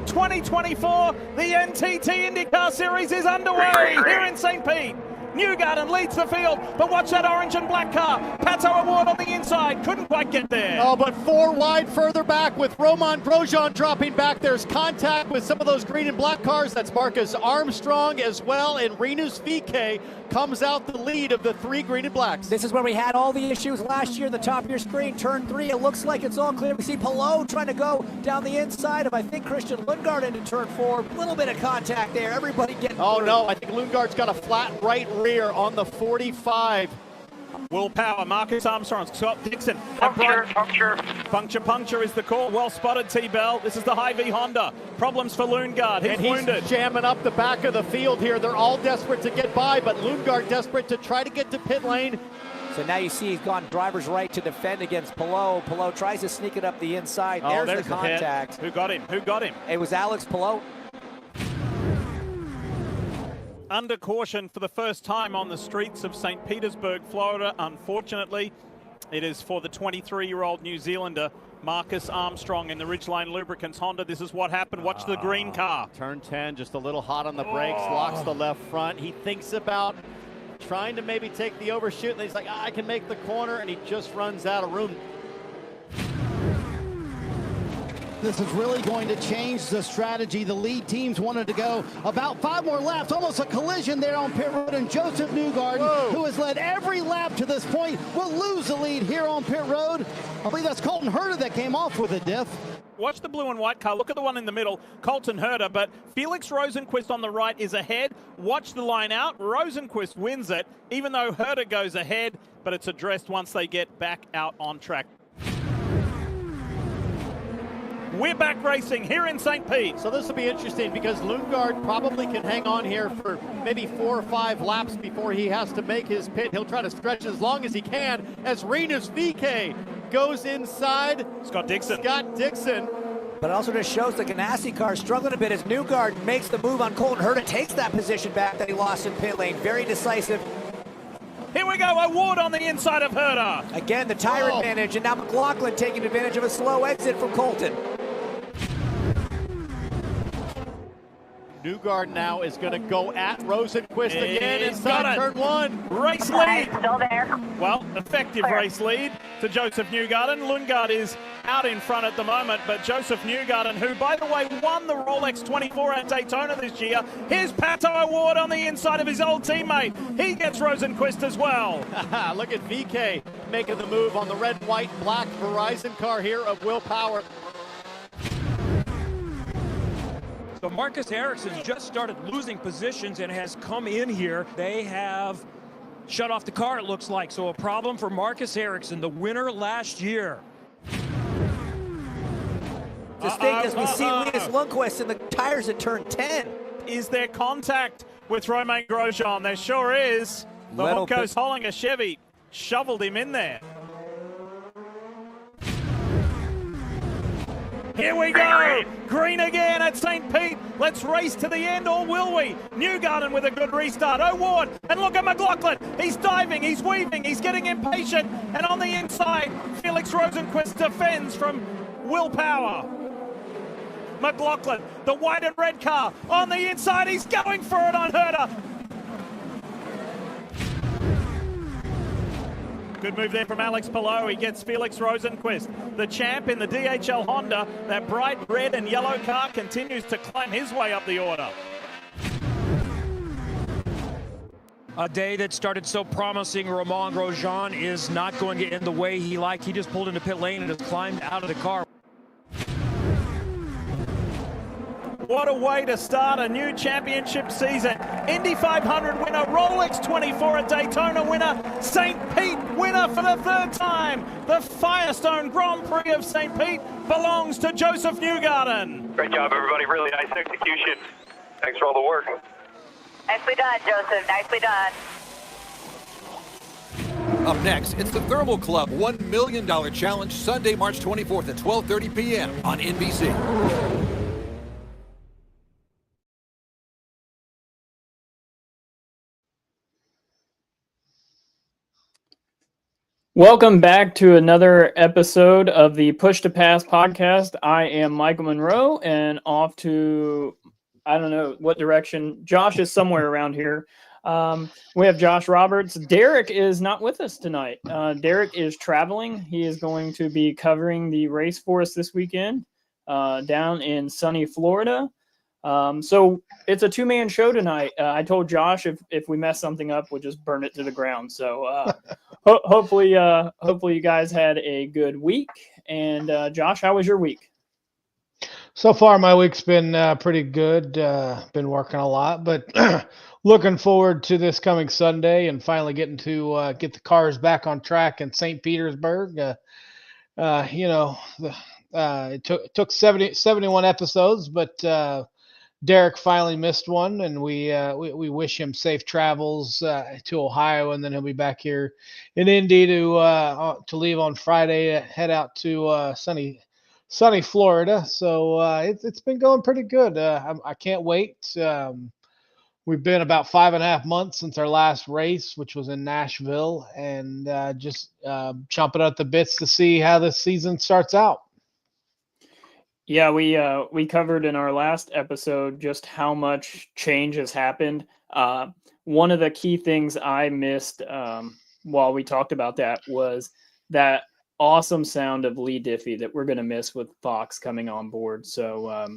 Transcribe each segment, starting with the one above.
Petersburg 2024. The NTT IndyCar Series is underway here in St. Pete. Newgarden leads the field, but watch that orange and black car. Pato Award on the inside, couldn't quite get there. Oh, but 4 wide further back with Roman Grosjean dropping back. There's contact with some of those green and black cars. That's Marcus Armstrong as well, and Rinus VeeKay comes out the lead of the 3 green and blacks. This is where we had all the issues last year. The top of your screen, turn 3, it looks like it's all clear. We see Palou trying to go down the inside of, I think, Christian Lundgaard into turn 4. A little bit of contact there, everybody getting through. No, I think Lundgaard's got a flat right rear on the 45. Will Power, Marcus Armstrong, Scott Dixon. Puncture is the call. Well spotted, T-Bell. This is the Hy-Vee Honda. Problems for Lundgaard. He's wounded. Jamming up the back of the field here. They're all desperate to get by, but Lundgaard desperate to try to get to pit lane. So now you see he's gone driver's right to defend against Palou. Palou tries to sneak it up the inside. There's the contact. Who got him? It was Alex Palou. Under caution for the first time on the streets of St. Petersburg, Florida. Unfortunately, it is for the 23-year-old New Zealander, Marcus Armstrong in the Ridgeline Lubricants Honda. This is what happened. Watch the green car. Turn 10, just a little hot on the brakes, locks the left front. He thinks about trying to maybe take the overshoot, and he's like, I can make the corner, and he just runs out of room. This is really going to change the strategy. The lead teams wanted to go about 5 more laps. Almost a collision there on pit road, and Joseph Newgarden, who has led every lap to this point, will lose the lead here on pit road. I believe that's Colton Herta that came off with a diff. Watch the blue and white car. Look at the one in the middle, Colton Herta, but Felix Rosenqvist on the right is ahead. Watch the line out. Rosenqvist wins it, even though Herta goes ahead, but it's addressed once they get back out on track. We're back racing here in St. Pete. So this will be interesting because Lundgaard probably can hang on here for maybe 4 or 5 laps before he has to make his pit. He'll try to stretch as long as he can as Rinus VeeKay goes inside. Scott Dixon. But it also just shows the Ganassi car struggling a bit as Newgarden makes the move on Colton Herta, takes that position back that he lost in pit lane. Very decisive. Here we go, Award on the inside of Herta. Again, the tire advantage, and now McLaughlin taking advantage of a slow exit from Colton. Newgarden now is going to go at Rosenqvist again inside turn 1. Race lead. Still there. Well, effective race lead to Joseph Newgarden. Lundgaard is out in front at the moment, but Joseph Newgarden, who, by the way, won the Rolex 24 at Daytona this year. Here's Pato Award on the inside of his old teammate. He gets Rosenqvist as well. Look at VeeKay making the move on the red, white, black Verizon car here of Will Power. So Marcus Ericsson's just started losing positions and has come in here. They have shut off the car, it looks like. So a problem for Marcus Ericsson, the winner last year. Distinct as we see Linus Lundqvist in the tires at turn 10. Is there contact with Romain Grosjean? There sure is. The Hopko's Hollinger Chevy shoveled him in there. Here we go, green again at St. Pete. Let's race to the end, or will we? Newgarden with a good restart. Award, and look at McLaughlin. He's diving, he's weaving, he's getting impatient. And on the inside, Felix Rosenqvist defends from Will Power. McLaughlin, the white and red car. On the inside, he's going for it on Herta. Good move there from Alex Palou. He gets Felix Rosenqvist. The champ in the DHL Honda. That bright red and yellow car continues to climb his way up the order. A day that started so promising. Romain Grosjean is not going to end the way he liked. He just pulled into pit lane and has climbed out of the car. What a way to start a new championship season. Indy 500 winner, Rolex 24 at Daytona winner, St. Pete winner for the 3rd time. The Firestone Grand Prix of St. Pete belongs to Joseph Newgarden. Great job, everybody. Really nice execution. Thanks for all the work. Nicely done, Joseph. Nicely done. Up next, it's the Thermal Club $1 Million Challenge, Sunday, March 24th at 12:30 p.m. on NBC. Welcome back to another episode of the Push to Pass podcast. I am Michael Monroe, and off to, I don't know what direction. Josh is somewhere around here. We have Josh Roberts. Derek is not with us tonight. Derek is traveling. He is going to be covering the race for us this weekend down in sunny Florida. So it's a two-man show tonight. I told Josh if we mess something up, we'll just burn it to the ground. So hopefully you guys had a good week. And Josh, how was your week? So far, my week's been pretty good. Been working a lot, but looking forward to this coming Sunday and finally getting to get the cars back on track in St. Petersburg. It took 71 episodes, but Derek finally missed one, and we wish him safe travels to Ohio, and then he'll be back here in Indy to leave on Friday, head out to sunny Florida. So it's been going pretty good. I can't wait. We've been about 5.5 months since our last race, which was in Nashville, and just chomping at the bits to see how this season starts out. Yeah, we covered in our last episode just how much change has happened. One of the key things I missed while we talked about that was that awesome sound of Lee Diffie that we're going to miss with Fox coming on board. So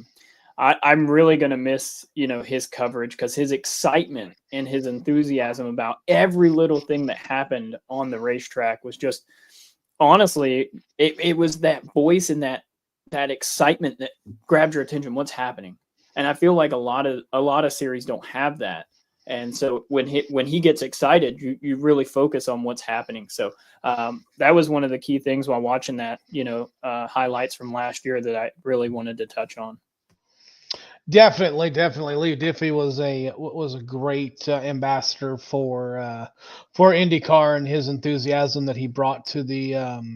I'm really going to miss, his coverage, because his excitement and his enthusiasm about every little thing that happened on the racetrack was just, honestly, it was that voice and that excitement that grabbed your attention. What's happening? And I feel like a lot of series don't have that. And so when he gets excited, you really focus on what's happening. So that was one of the key things while watching that, highlights from last year that I really wanted to touch on. Definitely. Lee Diffie was a great ambassador for IndyCar, and his enthusiasm that he brought to the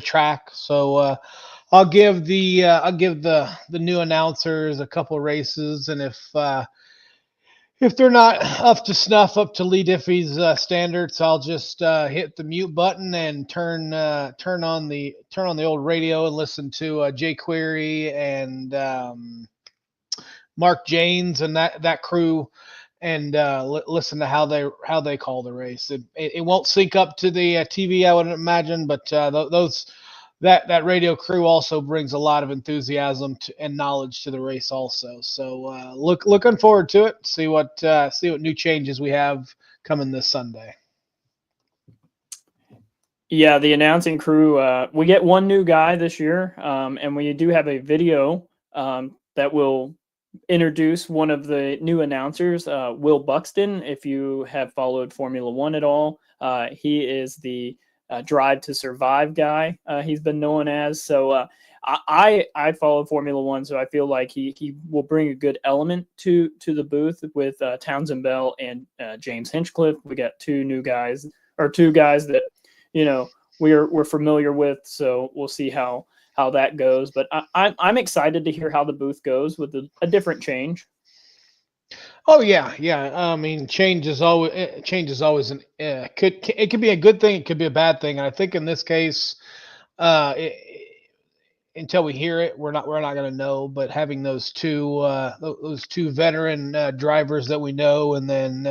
track. So I'll give the new announcers a couple races, and if they're not up to snuff, up to Lee Diffie's standards, I'll just hit the mute button and turn on the old radio and listen to Jay Query and Mark Janes and that crew, and listen to how they call the race. It won't sync up to the TV, I would imagine, but that radio crew also brings a lot of enthusiasm and knowledge to the race also. So looking forward to it. See what new changes we have coming this Sunday. Yeah, the announcing crew, we get one new guy this year, and we do have a video that will introduce one of the new announcers, Will Buxton. If you have followed Formula One at all, he is the Drive to Survive guy, he's been known as. So I follow Formula One, so I feel like he will bring a good element to the booth with Townsend Bell and James Hinchcliffe. We got two guys that we're familiar with, so we'll see how that goes. But I'm excited to hear how the booth goes with a different change. Oh yeah. I mean, change is always it could be a good thing, it could be a bad thing. And I think in this case, until we hear it, we're not going to know. But having those two veteran drivers that we know, and then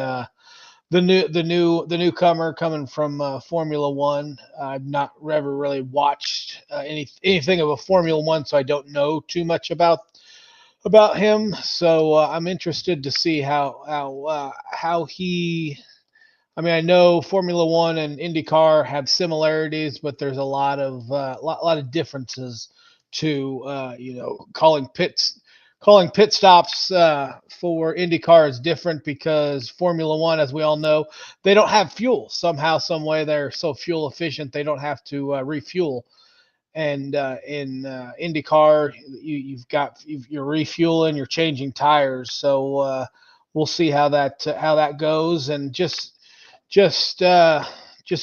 the newcomer coming from Formula One. I've not ever really watched anything of a Formula One, so I don't know too much about him. So I'm interested to see how he. I mean, I know Formula One and IndyCar have similarities, but there's a lot of differences to calling pit stops for IndyCar is different, because Formula One, as we all know, they don't have fuel. Somehow, some way, they're so fuel efficient they don't have to refuel. And in IndyCar, you're refueling, you're changing tires. So we'll see how that goes, and just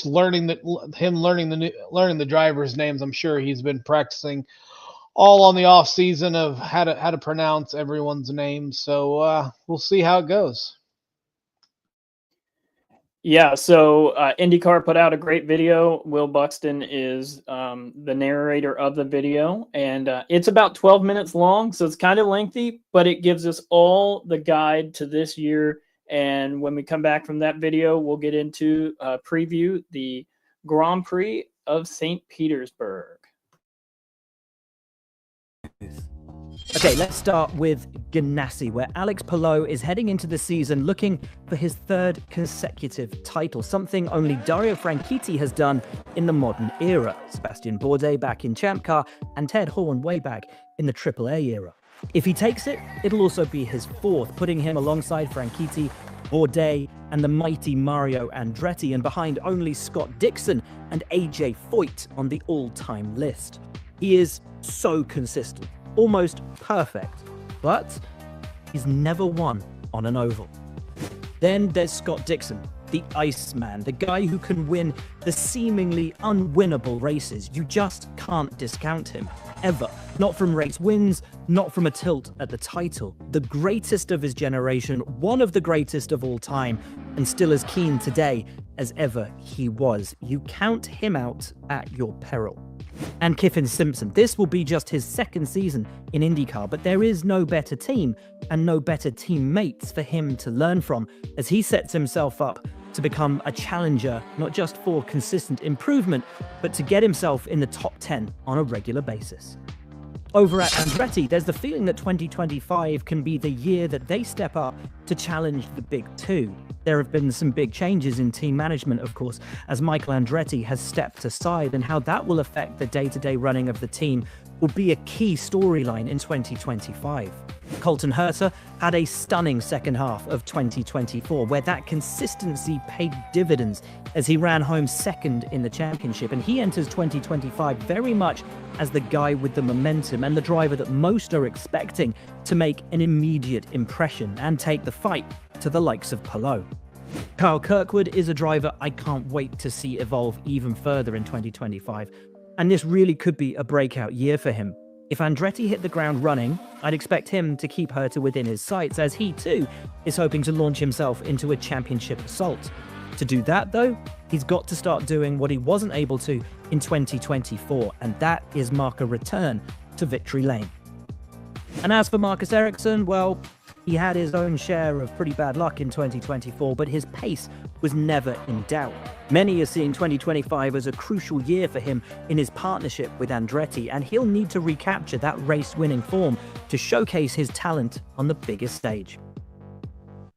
learning the drivers' names. I'm sure he's been practicing all on the off season of how to pronounce everyone's name. So we'll see how it goes. Yeah, so IndyCar put out a great video. Will Buxton is the narrator of the video, and it's about 12 minutes long, so it's kind of lengthy, but it gives us all the guide to this year. And when we come back from that video, we'll get into preview the Grand Prix of St. Petersburg. Okay, let's start with Ganassi, where Alex Palou is heading into the season looking for his third consecutive title, something only Dario Franchitti has done in the modern era. Sebastian Bourdais back in Champ Car and Ted Horn way back in the AAA era. If he takes it, it'll also be his fourth, putting him alongside Franchitti, Bourdais, and the mighty Mario Andretti, and behind only Scott Dixon and AJ Foyt on the all-time list. He is so consistent, almost perfect, but he's never won on an oval. Then there's Scott Dixon, the Iceman, the guy who can win the seemingly unwinnable races. You just can't discount him, ever. Not from race wins, not from a tilt at the title. The greatest of his generation, one of the greatest of all time, and still as keen today as ever he was. You count him out at your peril. And Kiffin Simpson. This will be just his second season in IndyCar, but there is no better team and no better teammates for him to learn from as he sets himself up to become a challenger, not just for consistent improvement, but to get himself in the top 10 on a regular basis. Over at Andretti, there's the feeling that 2025 can be the year that they step up to challenge the big two. There have been some big changes in team management, of course, as Michael Andretti has stepped aside, and how that will affect the day-to-day running of the team will be a key storyline in 2025. Colton Herta had a stunning second half of 2024, where that consistency paid dividends as he ran home second in the championship, and he enters 2025 very much as the guy with the momentum and the driver that most are expecting to make an immediate impression and take the fight to the likes of Palou. Kyle Kirkwood is a driver I can't wait to see evolve even further in 2025, and this really could be a breakout year for him. If Andretti hit the ground running, I'd expect him to keep Herta within his sights, as he too is hoping to launch himself into a championship assault. To do that though, he's got to start doing what he wasn't able to in 2024, and that is mark a return to victory lane. And as for Marcus Ericsson, well, he had his own share of pretty bad luck in 2024, but his pace was never in doubt. Many are seeing 2025 as a crucial year for him in his partnership with Andretti, and he'll need to recapture that race-winning form to showcase his talent on the biggest stage.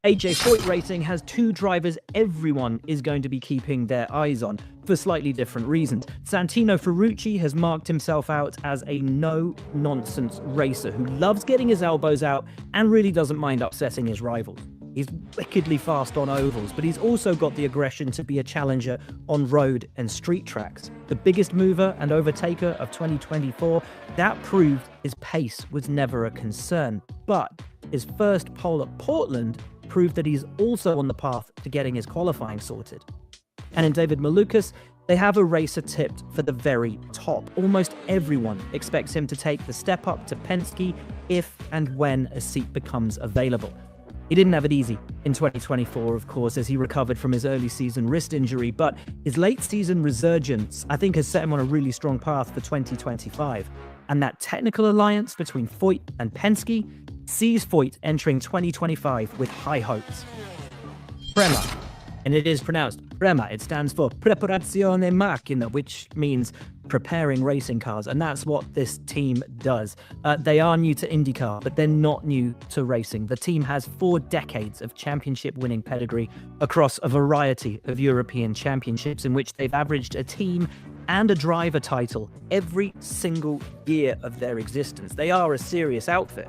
AJ Foyt Racing has two drivers everyone is going to be keeping their eyes on for slightly different reasons. Santino Ferrucci has marked himself out as a no-nonsense racer who loves getting his elbows out and really doesn't mind upsetting his rivals. He's wickedly fast on ovals, but he's also got the aggression to be a challenger on road and street tracks. The biggest mover and overtaker of 2024, that proved his pace was never a concern. But his first pole at Portland proved that he's also on the path to getting his qualifying sorted. And in David Malukas, they have a racer tipped for the very top. Almost everyone expects him to take the step up to Penske if and when a seat becomes available. He didn't have it easy in 2024, of course, as he recovered from his early season wrist injury, but his late season resurgence, I think, has set him on a really strong path for 2025. And that technical alliance between Foyt and Penske sees Foyt entering 2025 with high hopes. Prema, and it is pronounced Prema. It stands for Preparazione Macchina, which means preparing racing cars, and that's what this team does. They are new to IndyCar, but they're not new to racing. The team has 4 decades of championship-winning pedigree across a variety of European championships in which they've averaged a team and a driver title every single year of their existence. They are a serious outfit.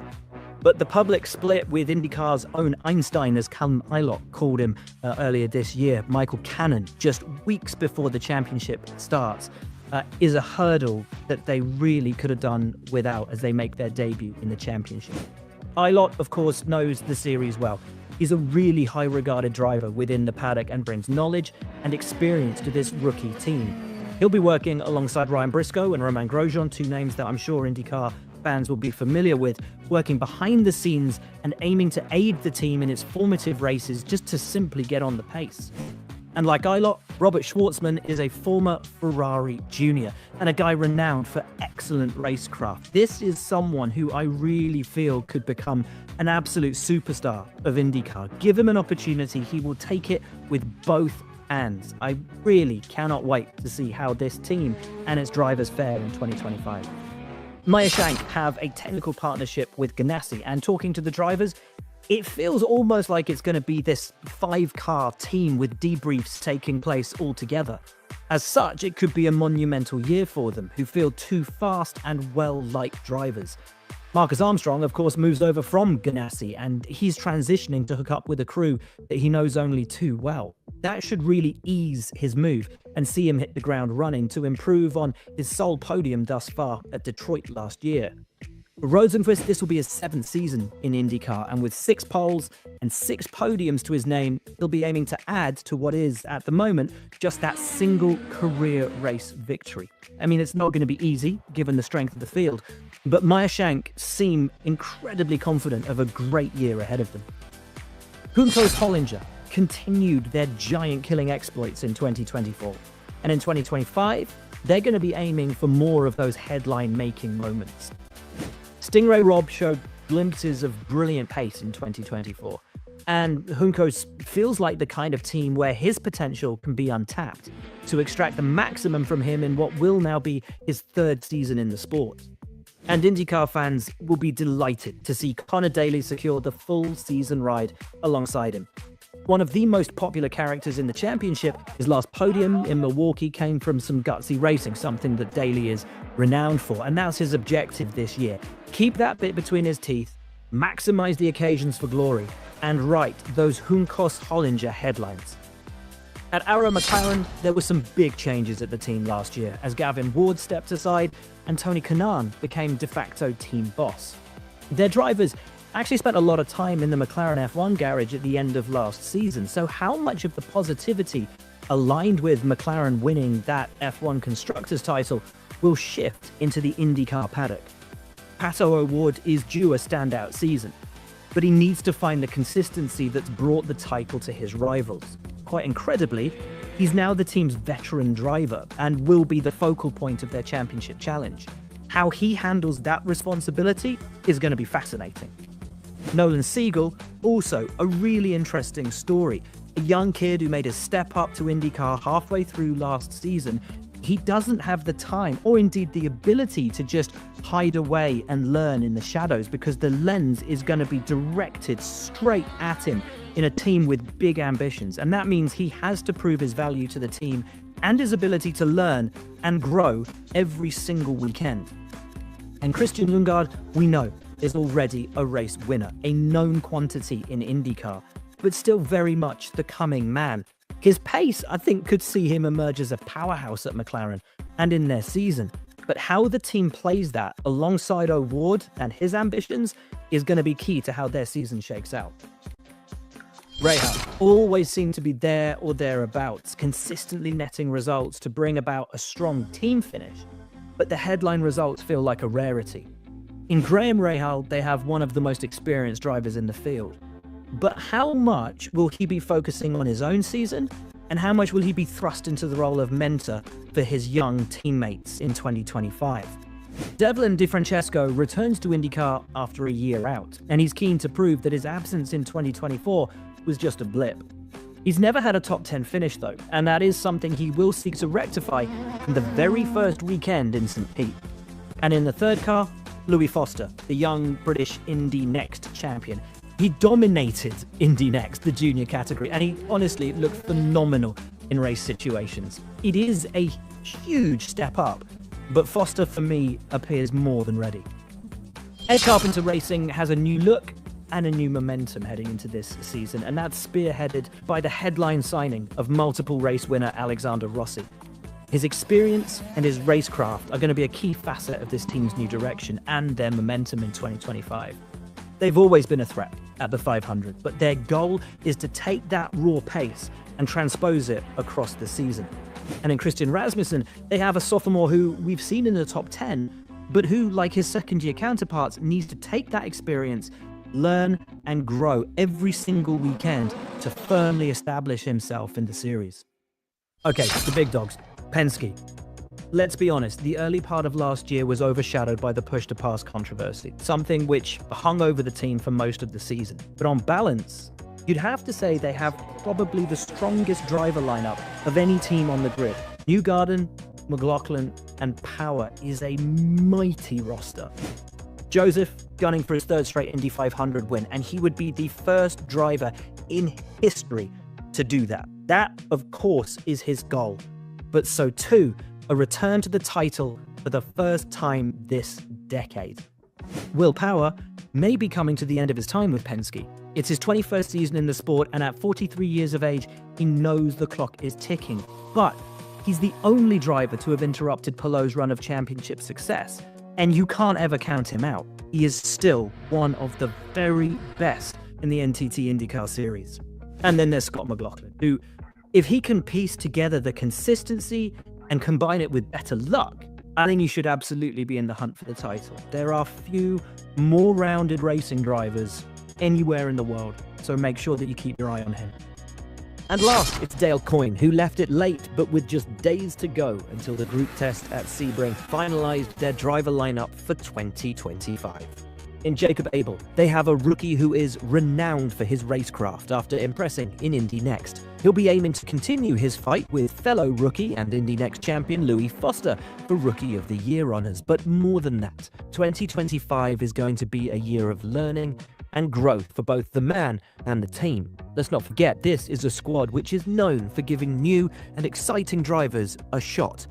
But the public split with IndyCar's own Einstein, as Callum Ilott called him earlier this year, Michael Cannon, just weeks before the championship starts, is a hurdle that they really could have done without as they make their debut in the championship. Ilott, of course, knows the series well. He's a really high-regarded driver within the paddock and brings knowledge and experience to this rookie team. He'll be working alongside Ryan Briscoe and Romain Grosjean, 2 names that I'm sure IndyCar fans will be familiar with, working behind the scenes and aiming to aid the team in its formative races just to simply get on the pace. And like Eilert, Robert Schwartzman is a former Ferrari junior and a guy renowned for excellent racecraft. This is someone who I really feel could become an absolute superstar of IndyCar. Give him an opportunity, he will take it with both hands. I really cannot wait to see how this team and its drivers fare in 2025. Meyer Shank have a technical partnership with Ganassi, and talking to the drivers, it feels almost like it's going to be this 5-car team with debriefs taking place all together. As such, it could be a monumental year for them, who feel two fast and well-liked drivers. Marcus Armstrong, of course, moves over from Ganassi, and he's transitioning to hook up with a crew that he knows only too well. That should really ease his move and see him hit the ground running to improve on his sole podium thus far at Detroit last year. For Rosenqvist, this will be his 7th season in IndyCar, and with 6 poles and 6 podiums to his name, he'll be aiming to add to what is, at the moment, just that single career race victory. I mean, it's not going to be easy, given the strength of the field, but Meyer Shank seem incredibly confident of a great year ahead of them. Hunko's Hollinger continued their giant-killing exploits in 2024, and in 2025, they're going to be aiming for more of those headline-making moments. Stingray Rob showed glimpses of brilliant pace in 2024, and Juncos feels like the kind of team where his potential can be untapped to extract the maximum from him in what will now be his 3rd season in the sport. And IndyCar fans will be delighted to see Connor Daly secure the full season ride alongside him. One of the most popular characters in the championship, his last podium in Milwaukee came from some gutsy racing, something that Daly is renowned for, and that's his objective this year. Keep that bit between his teeth, maximize the occasions for glory, and write those Juncos Hollinger headlines. At Arrow McLaren, there were some big changes at the team last year as Gavin Ward stepped aside and Tony Kanaan became de facto team boss. Their drivers actually spent a lot of time in the McLaren F1 garage at the end of last season, so how much of the positivity aligned with McLaren winning that F1 Constructors title will shift into the IndyCar paddock? Pato O'Ward is due a standout season, but he needs to find the consistency that's brought the title to his rivals. Quite incredibly, he's now the team's veteran driver and will be the focal point of their championship challenge. How he handles that responsibility is going to be fascinating. Nolan Siegel, also a really interesting story. A young kid who made a step up to IndyCar halfway through last season. He doesn't have the time or indeed the ability to just hide away and learn in the shadows because the lens is going to be directed straight at him in a team with big ambitions. And that means he has to prove his value to the team and his ability to learn and grow every single weekend. And Christian Lundgaard, we know, is already a race winner, a known quantity in IndyCar, but still very much the coming man. His pace, I think, could see him emerge as a powerhouse at McLaren and in their season. But how the team plays that alongside O'Ward and his ambitions is going to be key to how their season shakes out. Rahal always seemed to be there or thereabouts, consistently netting results to bring about a strong team finish, but the headline results feel like a rarity. In Graham Rahal, they have one of the most experienced drivers in the field. But how much will he be focusing on his own season, and how much will he be thrust into the role of mentor for his young teammates in 2025? Devlin DeFrancesco returns to IndyCar after a year out, and he's keen to prove that his absence in 2024 was just a blip. He's never had a top 10 finish though, and that is something he will seek to rectify in the very first weekend in St. Pete. And in the third car, Louis Foster, the young British Indy Next champion. He dominated Indy Next, the junior category, and he honestly looked phenomenal in race situations. It is a huge step up, but Foster, for me, appears more than ready. Ed Carpenter Racing has a new look and a new momentum heading into this season, and that's spearheaded by the headline signing of multiple race winner Alexander Rossi. His experience and his racecraft are going to be a key facet of this team's new direction and their momentum in 2025. They've always been a threat at the 500, but their goal is to take that raw pace and transpose it across the season. And in Christian Rasmussen, they have a sophomore who we've seen in the top 10, but who, like his second-year counterparts, needs to take that experience, learn and grow every single weekend to firmly establish himself in the series. Okay, the big dogs. Penske. Let's be honest, the early part of last year was overshadowed by the push-to-pass controversy, something which hung over the team for most of the season. But on balance, you'd have to say they have probably the strongest driver lineup of any team on the grid. Newgarden, McLaughlin, and Power is a mighty roster. Joseph gunning for his third straight Indy 500 win, and he would be the first driver in history to do that. That, of course, is his goal. But so too, a return to the title for the first time this decade. Will Power may be coming to the end of his time with Penske. It's his 21st season in the sport, and at 43 years of age, he knows the clock is ticking. But he's the only driver to have interrupted Pallou's run of championship success, and you can't ever count him out. He is still one of the very best in the NTT IndyCar series. And then there's Scott McLaughlin, who, if he can piece together the consistency and combine it with better luck, I think he should absolutely be in the hunt for the title. There are few more rounded racing drivers anywhere in the world, so make sure that you keep your eye on him. And last, it's Dale Coyne, who left it late, but with just days to go until the group test at Sebring finalized their driver lineup for 2025. In Jacob Abel, they have a rookie who is renowned for his racecraft after impressing in Indy Next. He'll be aiming to continue his fight with fellow rookie and Indy Next champion Louis Foster for Rookie of the Year honors. But more than that, 2025 is going to be a year of learning and growth for both the man and the team. Let's not forget, this is a squad which is known for giving new and exciting drivers a shot.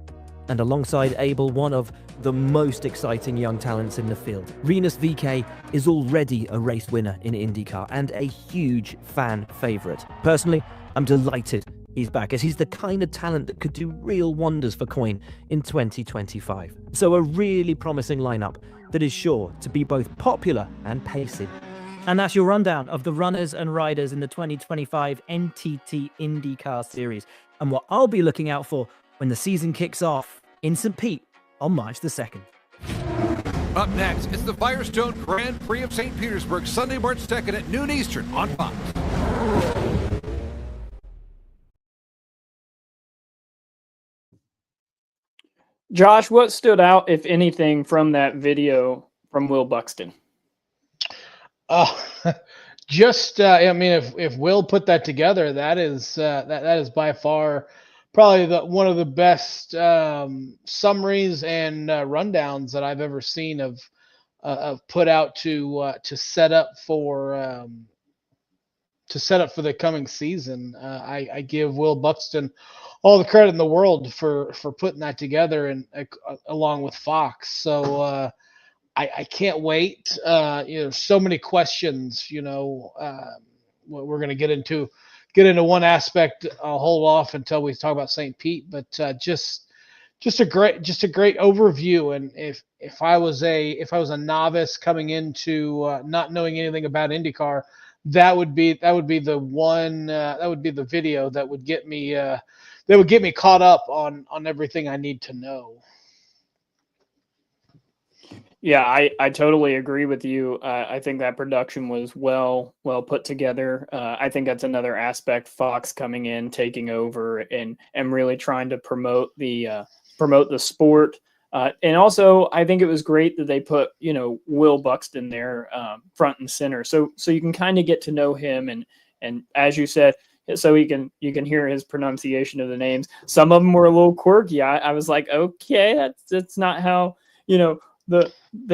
And alongside Abel, one of the most exciting young talents in the field. Rinus VeeKay is already a race winner in IndyCar and a huge fan favourite. Personally, I'm delighted he's back, as he's the kind of talent that could do real wonders for Coyne in 2025. So a really promising lineup that is sure to be both popular and pacey. And that's your rundown of the runners and riders in the 2025 NTT IndyCar Series, and what I'll be looking out for when the season kicks off in St. Pete on March the 2nd. Up next, it's the Firestone Grand Prix of St. Petersburg, Sunday, March 2nd at noon Eastern on Fox. Josh, what stood out, if anything, from that video from Will Buxton? Oh, just I mean, if Will put that together, that is by far probably one of the best summaries and rundowns that I've ever seen of put out to set up for the coming season. I give Will Buxton all the credit in the world for putting that together, and along with Fox. So I can't wait. So many questions. We're going to get into one aspect. I'll hold off until we talk about St. Pete, but just a great overview. And if I was a novice coming into not knowing anything about IndyCar, that would be the one that would be the video that would get me caught up on everything I need to know. Yeah, I totally agree with you. I think that production was well put together. I think that's another aspect, Fox coming in, taking over, and really trying to promote the sport. And also, I think it was great that they put Will Buxton there front and center, so you can kind of get to know him, and as you said, so you can hear his pronunciation of the names. Some of them were a little quirky. I was like, okay, that's not how the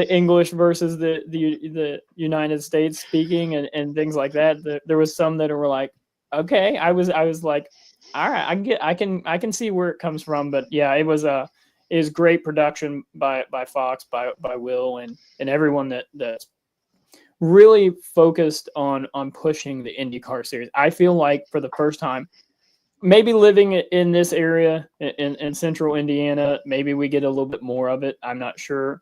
English versus the United States speaking and things like that. There was some that were like, okay, I was like, all right, I can see where it comes from. But yeah, it was great production by Fox, by Will, and everyone that's really focused on pushing the IndyCar series. I feel like for the first time, maybe living in this area in central Indiana, maybe we get a little bit more of it. I'm not sure.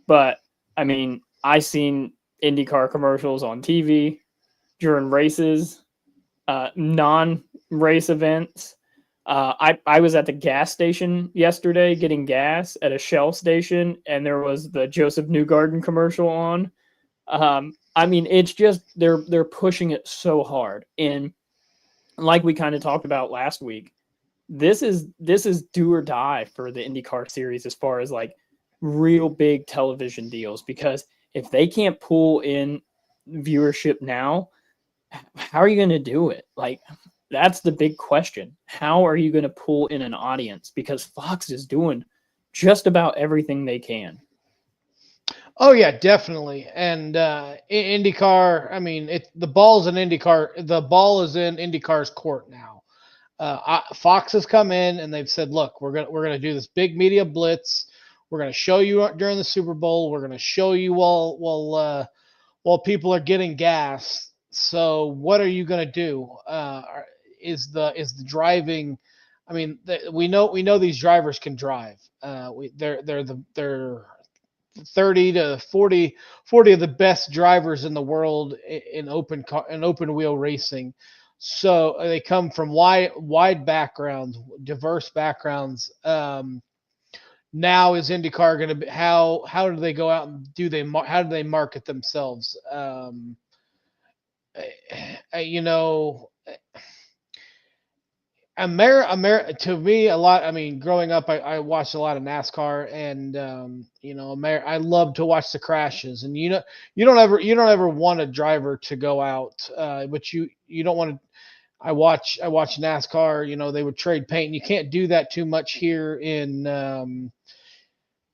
But I mean, I seen IndyCar commercials on TV during races, non-race events. I was at the gas station yesterday getting gas at a Shell station, and there was the Joseph Newgarden commercial on. I mean, it's just they're pushing it so hard, and like we kind of talked about last week, this is do or die for the IndyCar series as far as like real big television deals, because if they can't pull in viewership now, how are you going to do it? Like, that's the big question. How are you going to pull in an audience? Because Fox is doing just about everything they can. Oh yeah, definitely. And IndyCar, I mean, the ball's in IndyCar. The ball is in IndyCar's court now. Fox has come in and they've said, look, we're gonna do this big media blitz. We're gonna show you during the Super Bowl. We're gonna show you while people are getting gas. So what are you gonna do? Is the driving? I mean, we know these drivers can drive. They're 30 to 40 of the best drivers in the world in open wheel racing. So they come from wide backgrounds, diverse backgrounds. Now is IndyCar going to be, how do they go out and how do they market themselves? You know, to me, a lot. I mean, growing up, I watched a lot of NASCAR, and you know, I love to watch the crashes. And you don't ever want a driver to go out, but you don't want to. I watch NASCAR. You know, they would trade paint, and you can't do that too much here in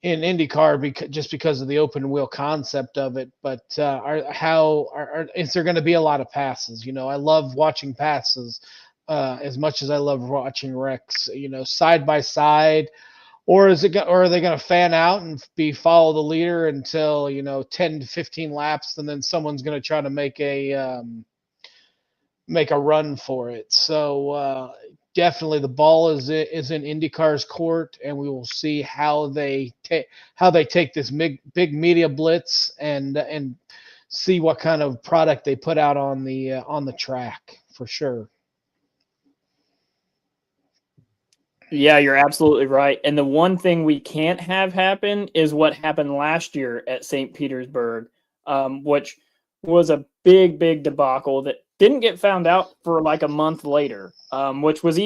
IndyCar because of the open wheel concept of it. But is there going to be a lot of passes? You know, I love watching passes. As much as I love watching wrecks, you know, side by side, or are they going to fan out and follow the leader until, you know, 10 to 15 laps, and then someone's going to try to make a run for it. So definitely the ball is in IndyCar's court, and we will see how they take this big media blitz and see what kind of product they put out on the track, for sure. Yeah, you're absolutely right. And the one thing we can't have happen is what happened last year at St. Petersburg, which was a big debacle that didn't get found out for like a month later, which was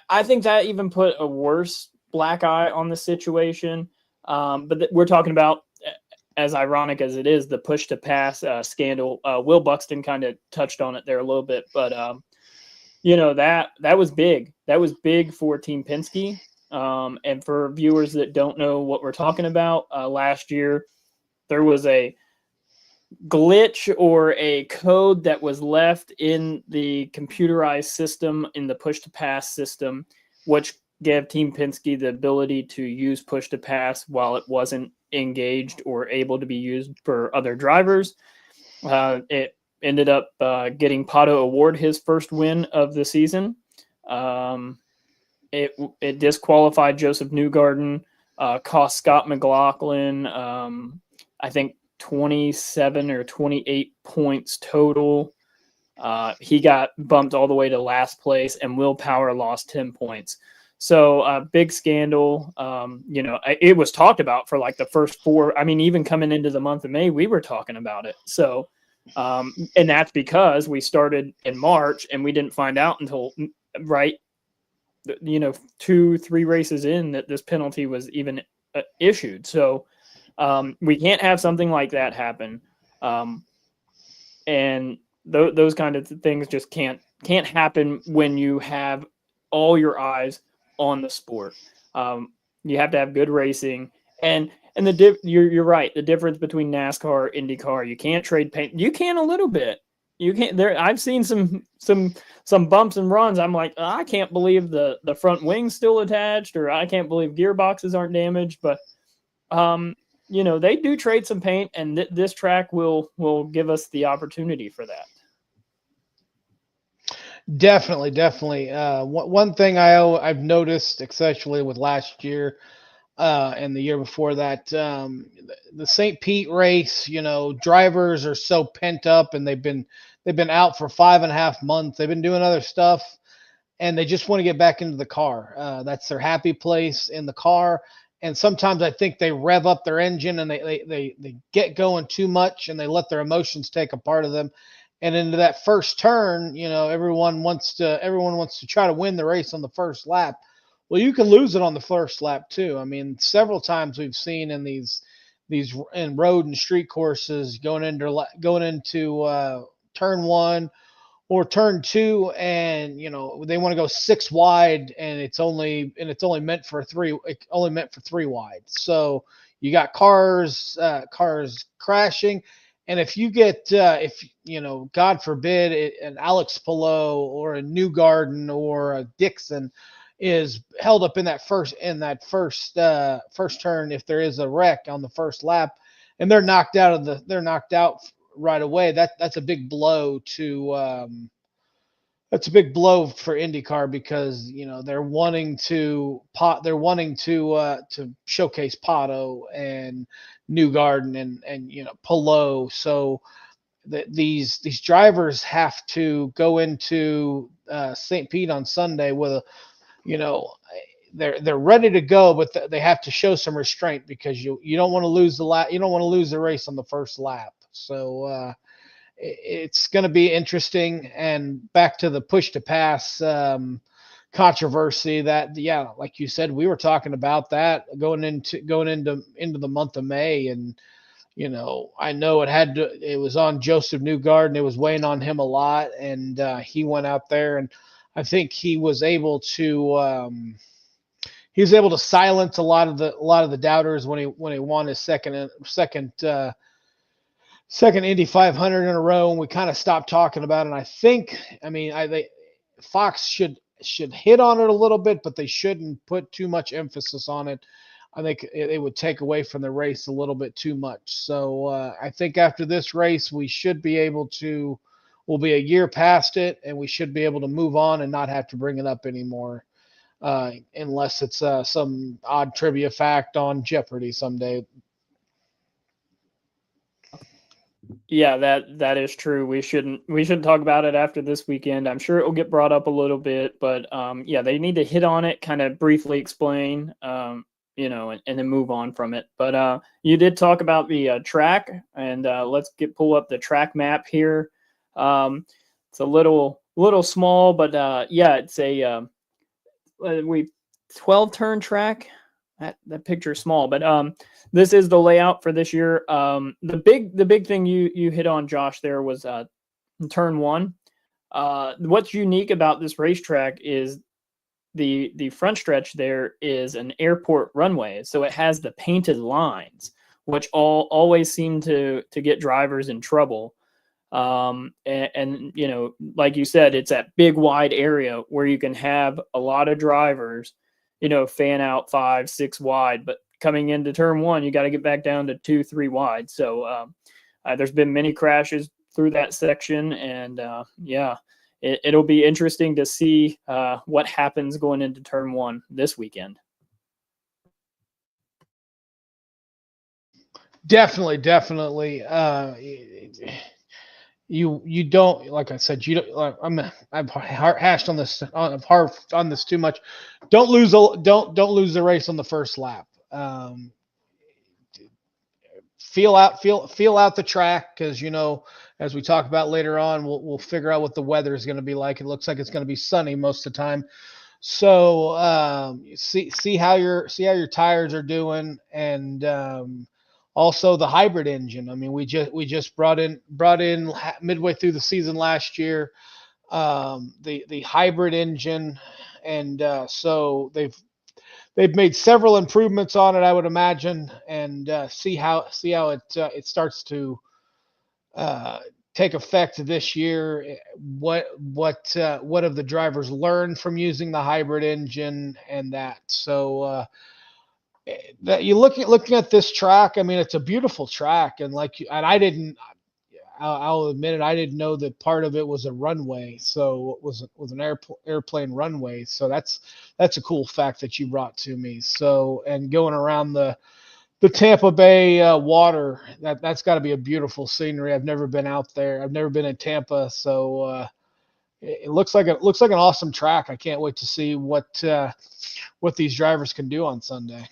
I think that even put a worse black eye on the situation. But we're talking about, as ironic as it is, the push to pass scandal. Will Buxton kind of touched on it there a little bit, but you know, that was big. That was big for Team Penske. And for viewers that don't know what we're talking about, last year there was a glitch or a code that was left in the computerized system, in the push to pass system, which gave Team Penske the ability to use push to pass while it wasn't engaged or able to be used for other drivers. It ended up getting Pato Award his first win of the season. It disqualified Joseph Newgarden, cost Scott McLaughlin, I think 27 or 28 points total. He got bumped all the way to last place, and Will Power lost 10 points. So big scandal. You know, it was talked about for like the first 4. I mean, even coming into the month of May, we were talking about it. So, and that's because we started in March and we didn't find out until 2-3 races in that this penalty was even issued. So we can't have something like that happen. And those kind of things just can't happen when you have all your eyes on the sport. You have to have good racing, and you're right. The difference between NASCAR, IndyCar, you can't trade paint. You can a little bit. You can't. I've seen some bumps and runs. I'm like, I can't believe the front wing's still attached, or I can't believe gearboxes aren't damaged. But you know, they do trade some paint, and this track will give us the opportunity for that. Definitely. One thing I've noticed, especially with last year and the year before that, the St. Pete race, you know, drivers are so pent up, and they've been out for 5.5 months. They've been doing other stuff, and they just want to get back into the car. That's their happy place, in the car. And sometimes I think they rev up their engine and they get going too much, and they let their emotions take a part of them. and into that first turn, everyone wants to try to win the race on the first lap. Well, you can lose it on the first lap too. I mean, several times we've seen in these in road and street courses going into turn one or turn two, and they want to go 6 wide, and it's only meant for three wide. So you got cars crashing, and if you get God forbid an Alex Palou or a Newgarden or a Dixon is held up in that first turn, if there is a wreck on the first lap and they're knocked out right away, that's a big blow for IndyCar, because they're wanting to showcase Pato and Newgarden and Palou. So these drivers have to go into St. Pete on Sunday with they're ready to go, but they have to show some restraint, because you don't want to lose the race on the first lap. So it's going to be interesting. And back to the push to pass controversy, that like you said, we were talking about that going into the month of May, and I know it was on Joseph Newgarden. It was weighing on him a lot, and he went out there, and I think he was able to silence a lot of the doubters when he won his second Indy 500 in a row, and we kind of stopped talking about it. Fox should hit on it a little bit, but they shouldn't put too much emphasis on it. I think it would take away from the race a little bit too much. So I think after this race, we'll be a year past it, and we should be able to move on and not have to bring it up anymore, unless it's some odd trivia fact on Jeopardy someday. Yeah, that is true. We shouldn't talk about it after this weekend. I'm sure it will get brought up a little bit, but they need to hit on it, kind of briefly explain, and then move on from it. But you did talk about the track, and let's pull up the track map here. It's a little small, but it's a 12 turn track. That picture is small, but this is the layout for this year. The big thing you hit on, Josh, there was turn one. What's unique about this racetrack is the front stretch there is an airport runway, so it has the painted lines, which always seem to get drivers in trouble. And like you said, it's that big wide area where you can have a lot of drivers, fan out 5, 6 wide, but coming into turn one, you got to get back down to 2, 3 wide. So there's been many crashes through that section, and it'll be interesting to see what happens going into turn one this weekend. Definitely. You don't, like I said, you don't. I've hashed on this, I've harped on this too much. Don't lose the race on the first lap. Feel out the track, because as we talk about later on, we'll figure out what the weather is going to be like. It looks like it's going to be sunny most of the time. So see how your tires are doing, and also the hybrid engine. I mean, we just brought in midway through the season last year the hybrid engine, and so they've made several improvements on it, I would imagine, and see how it starts to take effect this year. What have the drivers learned from using the hybrid engine, and that. So that you looking at this track, I mean, it's a beautiful track, and I'll admit it, I didn't know that part of it was a runway, so it was an airplane runway. So that's a cool fact that you brought to me. So, and going around the Tampa Bay water, that's got to be a beautiful scenery. I've never been out there. I've never been in Tampa, so it looks like an awesome track. I can't wait to see what these drivers can do on Sunday.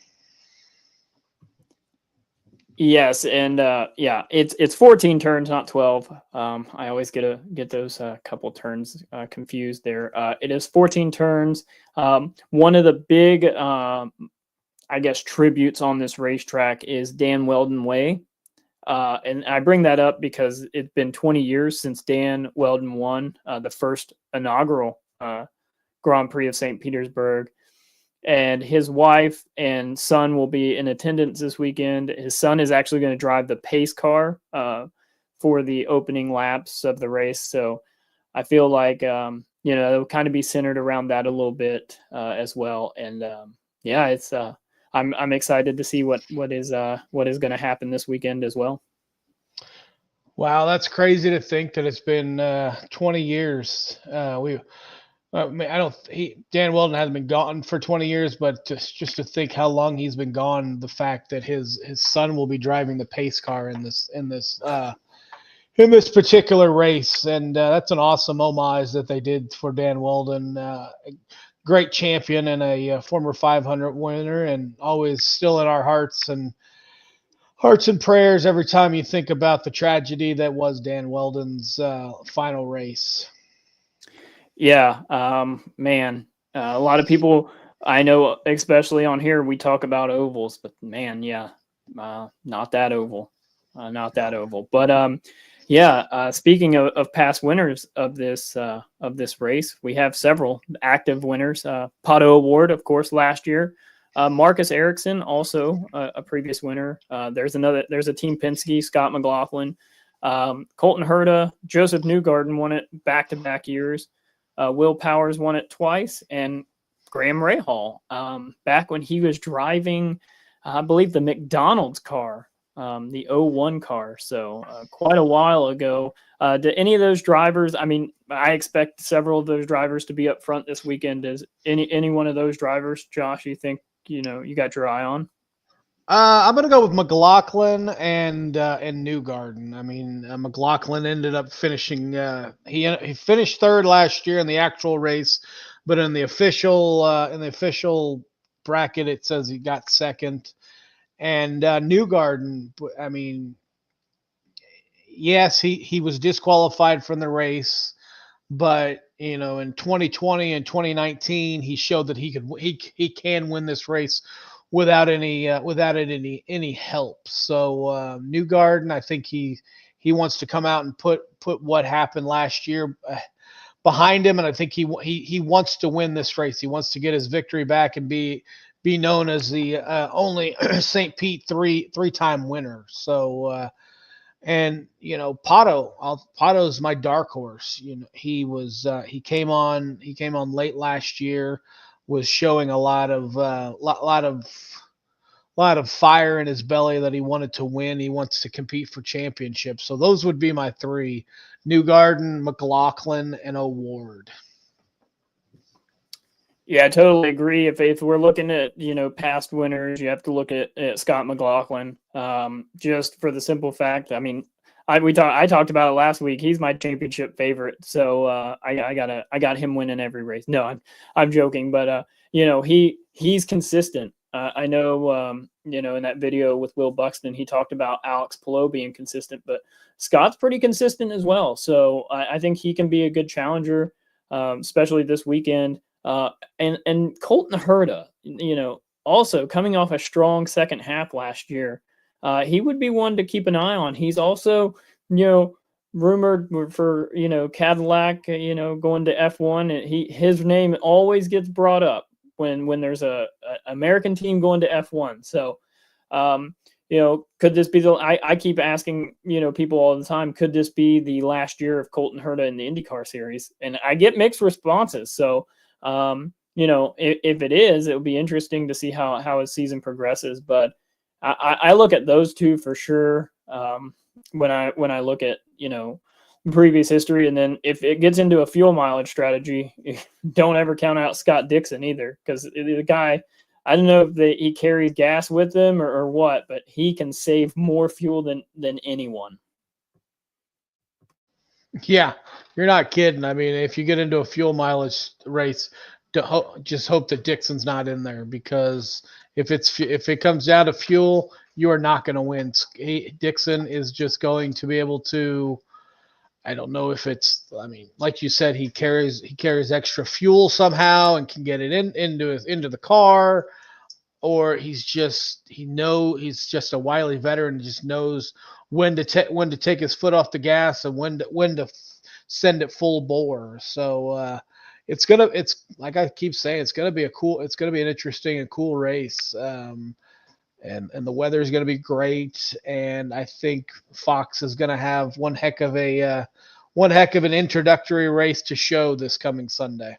Yes, and yeah, it's 14 turns, not 12. I always get those couple turns confused there. It is 14 turns. One of the big, I guess, tributes on this racetrack is Dan Weldon Way. And I bring that up because it's been 20 years since Dan Weldon won the first inaugural Grand Prix of St. Petersburg. And his wife and son will be in attendance this weekend. His son is actually going to drive the pace car for the opening laps of the race. So I feel like, it'll kind of be centered around that a little bit as well. And yeah, it's I'm excited to see what is going to happen this weekend as well. Wow, that's crazy to think that it's been 20 years. Dan Weldon hasn't been gone for 20 years, but just to think how long he's been gone, the fact that his son will be driving the pace car in this particular race, and that's an awesome homage that they did for Dan Weldon, great champion and a former 500 winner, and always still in our hearts and prayers every time you think about the tragedy that was Dan Weldon's final race. Yeah, man, a lot of people I know, especially on here, we talk about ovals, but man, yeah, not that oval, not that oval. But yeah, speaking of past winners of this race, we have several active winners. Pato Award, of course, last year. Marcus Ericsson, also a previous winner. There's a Team Penske, Scott McLaughlin, Colton Herta, Joseph Newgarden won it back-to-back years. Will Powers won it twice, and Graham Rahal back when he was driving, I believe, the McDonald's car, the 01 car. So quite a while ago. Do any of those drivers? I mean, I expect several of those drivers to be up front this weekend. Is any one of those drivers, Josh, you think you got your eye on? I'm going to go with McLaughlin and Newgarden. I mean, McLaughlin ended up finishing. He finished third last year in the actual race, but in the official bracket, it says he got second. And Newgarden, I mean, yes, he was disqualified from the race, but in 2020 and 2019, he showed that he can win this race without any help. So Newgarden, I think he wants to come out and put what happened last year behind him, and I think he wants to win this race. He wants to get his victory back and be known as the only St. Pete three-time winner. So and Pato's my dark horse. He came on late last year, was showing a lot of fire in his belly that he wanted to win. He wants to compete for championships. So those would be my three: Newgarden, McLaughlin, and Award. Yeah, I totally agree. If we're looking at past winners, you have to look at Scott McLaughlin. Just for the simple fact, I mean, I talked about it last week. He's my championship favorite, so I got him winning every race. No, I'm joking, but he's consistent. I know in that video with Will Buxton, he talked about Alex Palou being consistent, but Scott's pretty consistent as well. So I think he can be a good challenger, especially this weekend. And Colton Herta, also coming off a strong second half last year, he would be one to keep an eye on. He's also, rumored for, Cadillac, going to F1. And his name always gets brought up when there's a American team going to F1. So, could this be I keep asking, people all the time, could this be the last year of Colton Herta in the IndyCar series? And I get mixed responses. So, if it is, it would be interesting to see how his season progresses. But I look at those two for sure. When I look at, previous history, and then if it gets into a fuel mileage strategy, don't ever count out Scott Dixon either, because the guy, I don't know if he carries gas with him or what, but he can save more fuel than anyone. Yeah, you're not kidding. I mean, if you get into a fuel mileage race, just hope that Dixon's not in there, because if it comes down to fuel, you are not going to win. Dixon is just going to be able to. I don't know if it's. I mean, like you said, he carries extra fuel somehow and can get it into the car, or he's just a wily veteran and just knows when to take his foot off the gas and when to send it full bore. So it's like I keep saying, it's gonna be an interesting and cool race. And the weather is going to be great, and I think Fox is going to have one heck of an introductory race to show this coming Sunday.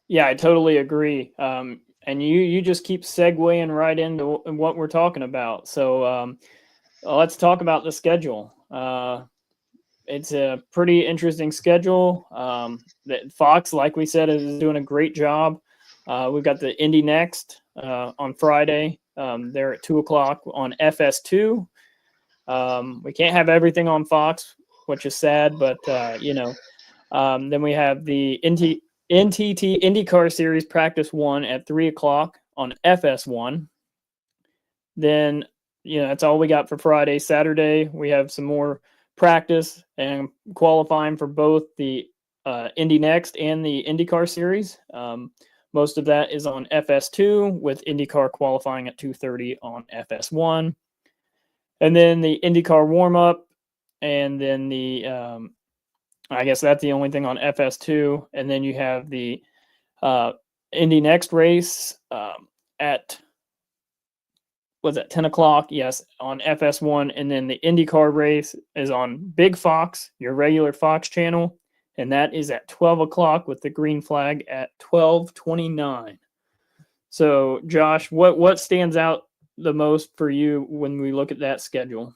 Yeah, I totally agree. And you just keep segueing right into what we're talking about. So let's talk about the schedule. It's a pretty interesting schedule. That Fox, like we said, is doing a great job. We've got the Indy next on Friday. They're at 2:00 on FS2. We can't have everything on Fox, which is sad, but then we have the NTT IndyCar Series Practice 1 at 3:00 on FS1. Then, that's all we got for Friday. Saturday, we have some more practice and qualifying for both the Indy Next and the IndyCar Series. Most of that is on FS2, with IndyCar qualifying at 2:30 on FS1. And then the IndyCar warm-up, and then I guess that's the only thing on FS2. And then you have the Indy Next race at, was that 10:00? Yes, on FS1. And then the IndyCar race is on Big Fox, your regular Fox channel. And that is at 12:00 with the green flag at 12:29. So, Josh, what stands out the most for you when we look at that schedule?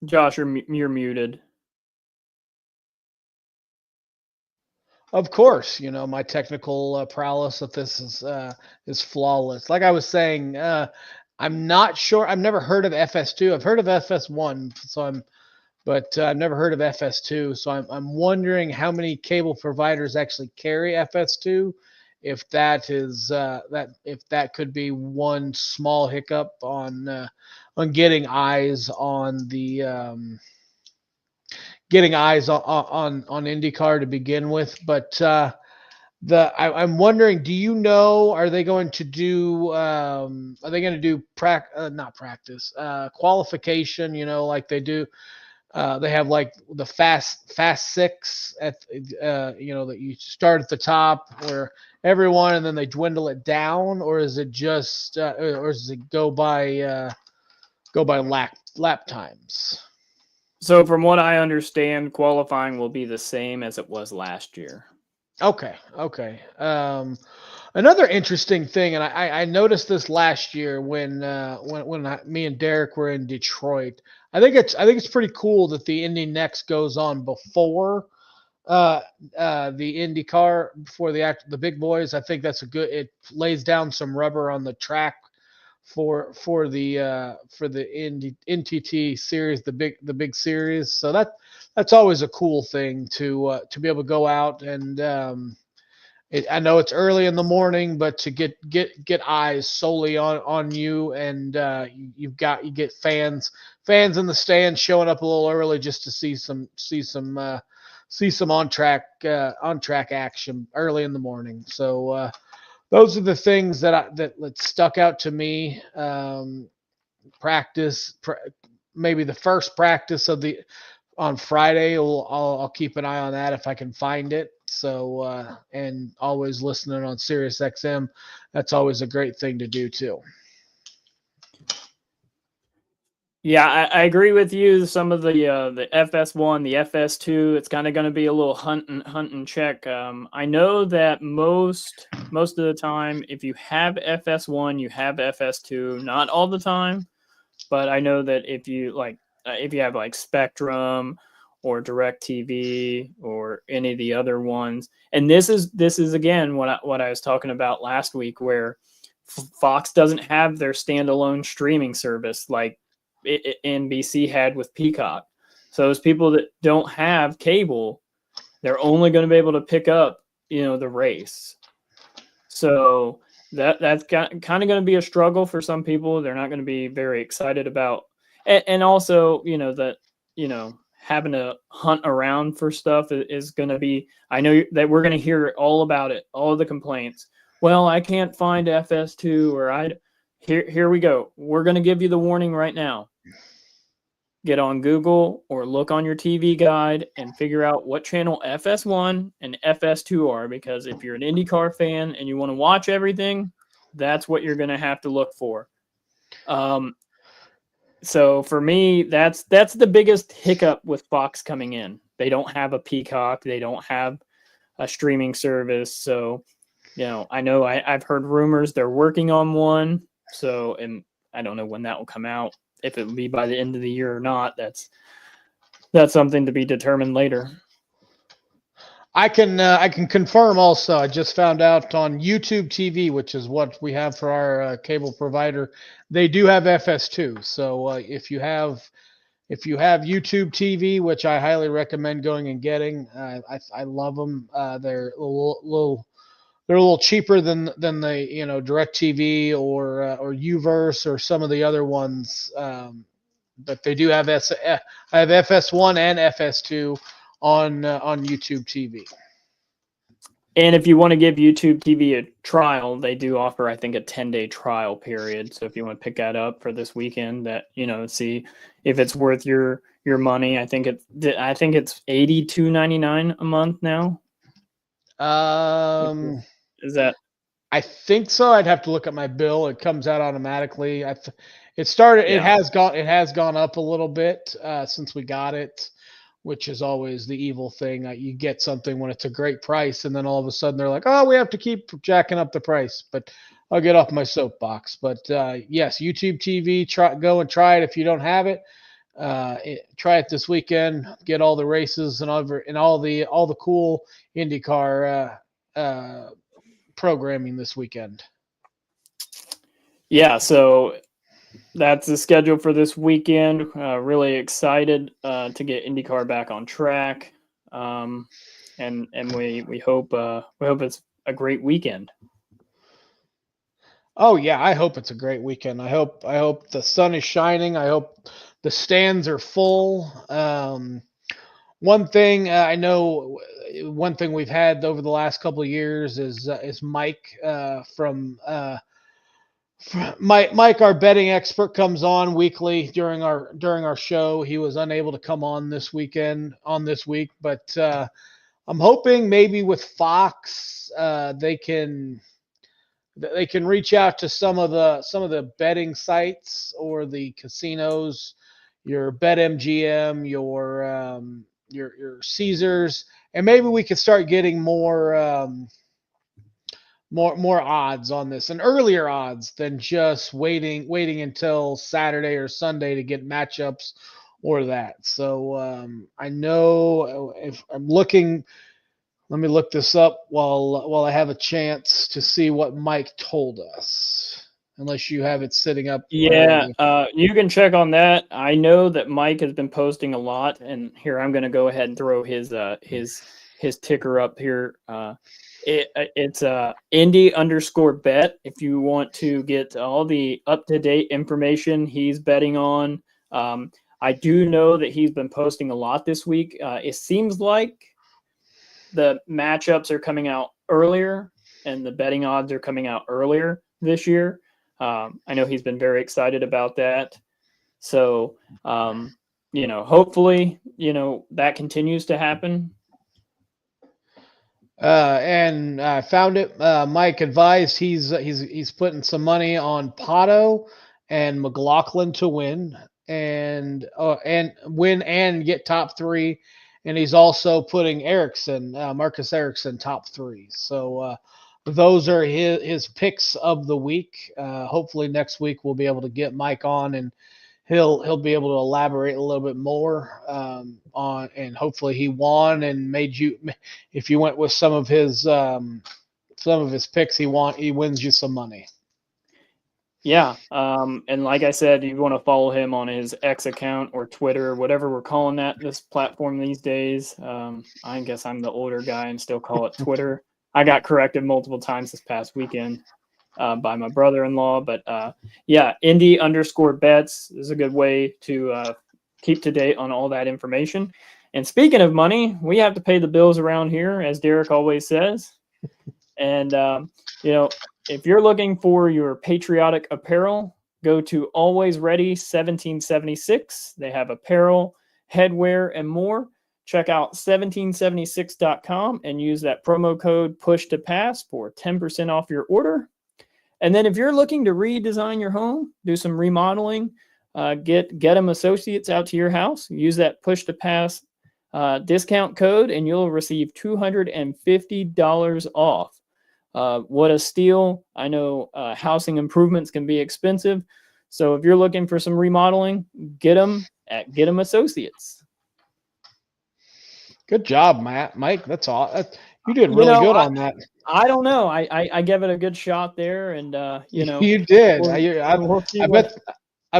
Josh, you're muted. Of course, my technical prowess at this is flawless. Like I was saying, I'm not sure. I've never heard of FS2. I've heard of FS1, but I've never heard of FS2. So I'm wondering how many cable providers actually carry FS2. If that is if that could be one small hiccup on getting eyes on the. Getting eyes on IndyCar to begin with, but I'm wondering, do you know, are they going to do not practice qualification? Like they do. They have like the fast six at that you start at the top where everyone, and then they dwindle it down, or is it just or does it go by lap times? So from what I understand, qualifying will be the same as it was last year. Okay. Another interesting thing, and I noticed this last year when me and Derek were in Detroit. I think it's pretty cool that the Indy Next goes on before the IndyCar, before the big boys. I think that's it lays down some rubber on the track for the NTT series, the big series. So that's always a cool thing to be able to go out and I know it's early in the morning, but to get eyes solely on you, and you get fans in the stands showing up a little early just to see some on track action early in the morning. So those are the things that stuck out to me. Maybe the first practice on Friday. I'll keep an eye on that if I can find it. So and always listening on Sirius XM. That's always a great thing to do too. Yeah, I agree with you. Some of the FS1, the FS2, it's kind of going to be a little hunt and check. I know that most of the time, if you have FS1, you have FS2. Not all the time, but I know that if you have like Spectrum or DirecTV or any of the other ones. And this is again what I was talking about last week, where Fox doesn't have their standalone streaming service like NBC had with Peacock. So those people that don't have cable, they're only going to be able to pick up, the race. So that's kind of going to be a struggle for some people. They're not going to be very excited about, and also, having to hunt around for stuff is going to be, I know that we're going to hear all about it, all of the complaints. Well, I can't find FS2, or here we go. We're going to give you the warning right now. Get on Google or look on your TV guide and figure out what channel FS1 and FS2 are, because if you're an IndyCar fan and you want to watch everything, that's what you're going to have to look for. So for me, that's the biggest hiccup with Fox coming in. They don't have a Peacock. They don't have a streaming service. So, I know I've heard rumors they're working on one. So, and I don't know when that will come out. If it will be by the end of the year or not, that's something to be determined later. I can confirm also. I just found out on YouTube TV, which is what we have for our cable provider, they do have FS2. So if you have YouTube TV, which I highly recommend going and getting, I love them. They're a little cheaper than the DirecTV or Uverse or some of the other ones. But they do have I have FS1 and FS2 on YouTube TV. And if you want to give YouTube TV a trial, they do offer, I think, a 10-day trial period. So if you want to pick that up for this weekend, that see if it's worth your money. I think it's $82.99 a month now. Is that? I think so. I'd have to look at my bill. It comes out automatically. It has gone up a little bit since we got it, which is always the evil thing. You get something when it's a great price, and then all of a sudden they're like, "Oh, we have to keep jacking up the price." But I'll get off my soapbox. But yes, YouTube TV. Go and try it if you don't have it. Try it this weekend. Get all the races and all the cool IndyCar programming this weekend. Yeah, so that's the schedule for this weekend. Really excited to get IndyCar back on track, and we hope it's a great weekend. Oh yeah, I hope it's a great weekend. I hope the sun is shining. I hope the stands are full. One thing I know, one thing we've had over the last couple of years is Mike from Mike, our betting expert, comes on weekly during our show. He was unable to come on this week, but I'm hoping maybe with Fox they can reach out to some of the betting sites or the casinos, your BetMGM, your Caesars, and maybe we could start getting more odds on this, and earlier odds than just waiting until Saturday or Sunday to get matchups or that. So I know if I'm looking, let me look this up while I have a chance to see what Mike told us. Unless you have it sitting up. Yeah, you can check on that. I know that Mike has been posting a lot, and here I'm going to go ahead and throw his ticker up here. It's Indy_bet. If you want to get all the up-to-date information he's betting on, I do know that he's been posting a lot this week. It seems like the matchups are coming out earlier, and the betting odds are coming out earlier this year. I know he's been very excited about that. So, hopefully, that continues to happen. And I found it. Mike advised he's putting some money on Pato and McLaughlin to win and win and get top 3. And he's also putting Marcus Ericsson top 3. So those are his picks of the week. Hopefully next week we'll be able to get Mike on and he'll be able to elaborate a little bit more on, and hopefully he won and made you, if you went with some of his picks, he wins you some money. Yeah. And like I said, you want to follow him on his X account or Twitter, whatever we're calling this platform these days. I guess I'm the older guy and still call it Twitter. I got corrected multiple times this past weekend by my brother-in-law, but yeah, Indy_bets is a good way to keep to date on all that information. And speaking of money, we have to pay the bills around here, as Derek always says. And, if you're looking for your patriotic apparel, go to Always Ready 1776. They have apparel, headwear, and more. Check out 1776.com and use that promo code PUSHTOPASS for 10% off your order. And then if you're looking to redesign your home, do some remodeling, get Gettum Associates out to your house. Use that PUSHTOPASS discount code, and you'll receive $250 off. What a steal. I know housing improvements can be expensive. So if you're looking for some remodeling, get them at Gettum Associates. Good job, Mike. That's all. You did really good on that. I don't know. I gave it a good shot there, and you did. I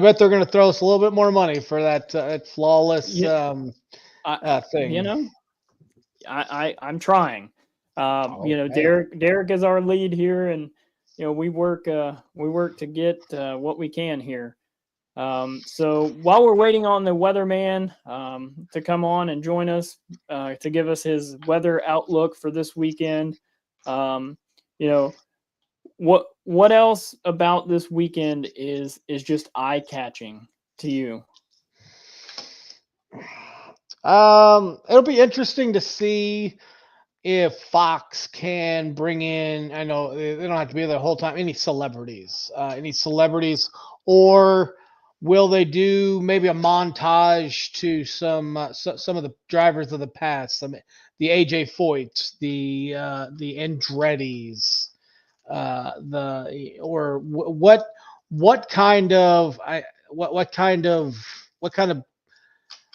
bet they're going to throw us a little bit more money for that flawless thing. I'm trying. Derek is our lead here, and we work to get what we can here. So while we're waiting on the weatherman to come on and join us to give us his weather outlook for this weekend, what else about this weekend is just eye-catching to you? It'll be interesting to see if Fox can bring in, I know they don't have to be there the whole time, any celebrities, or will they do maybe a montage to some of the drivers of the past, the AJ Foyts, the Andretti's, what kind of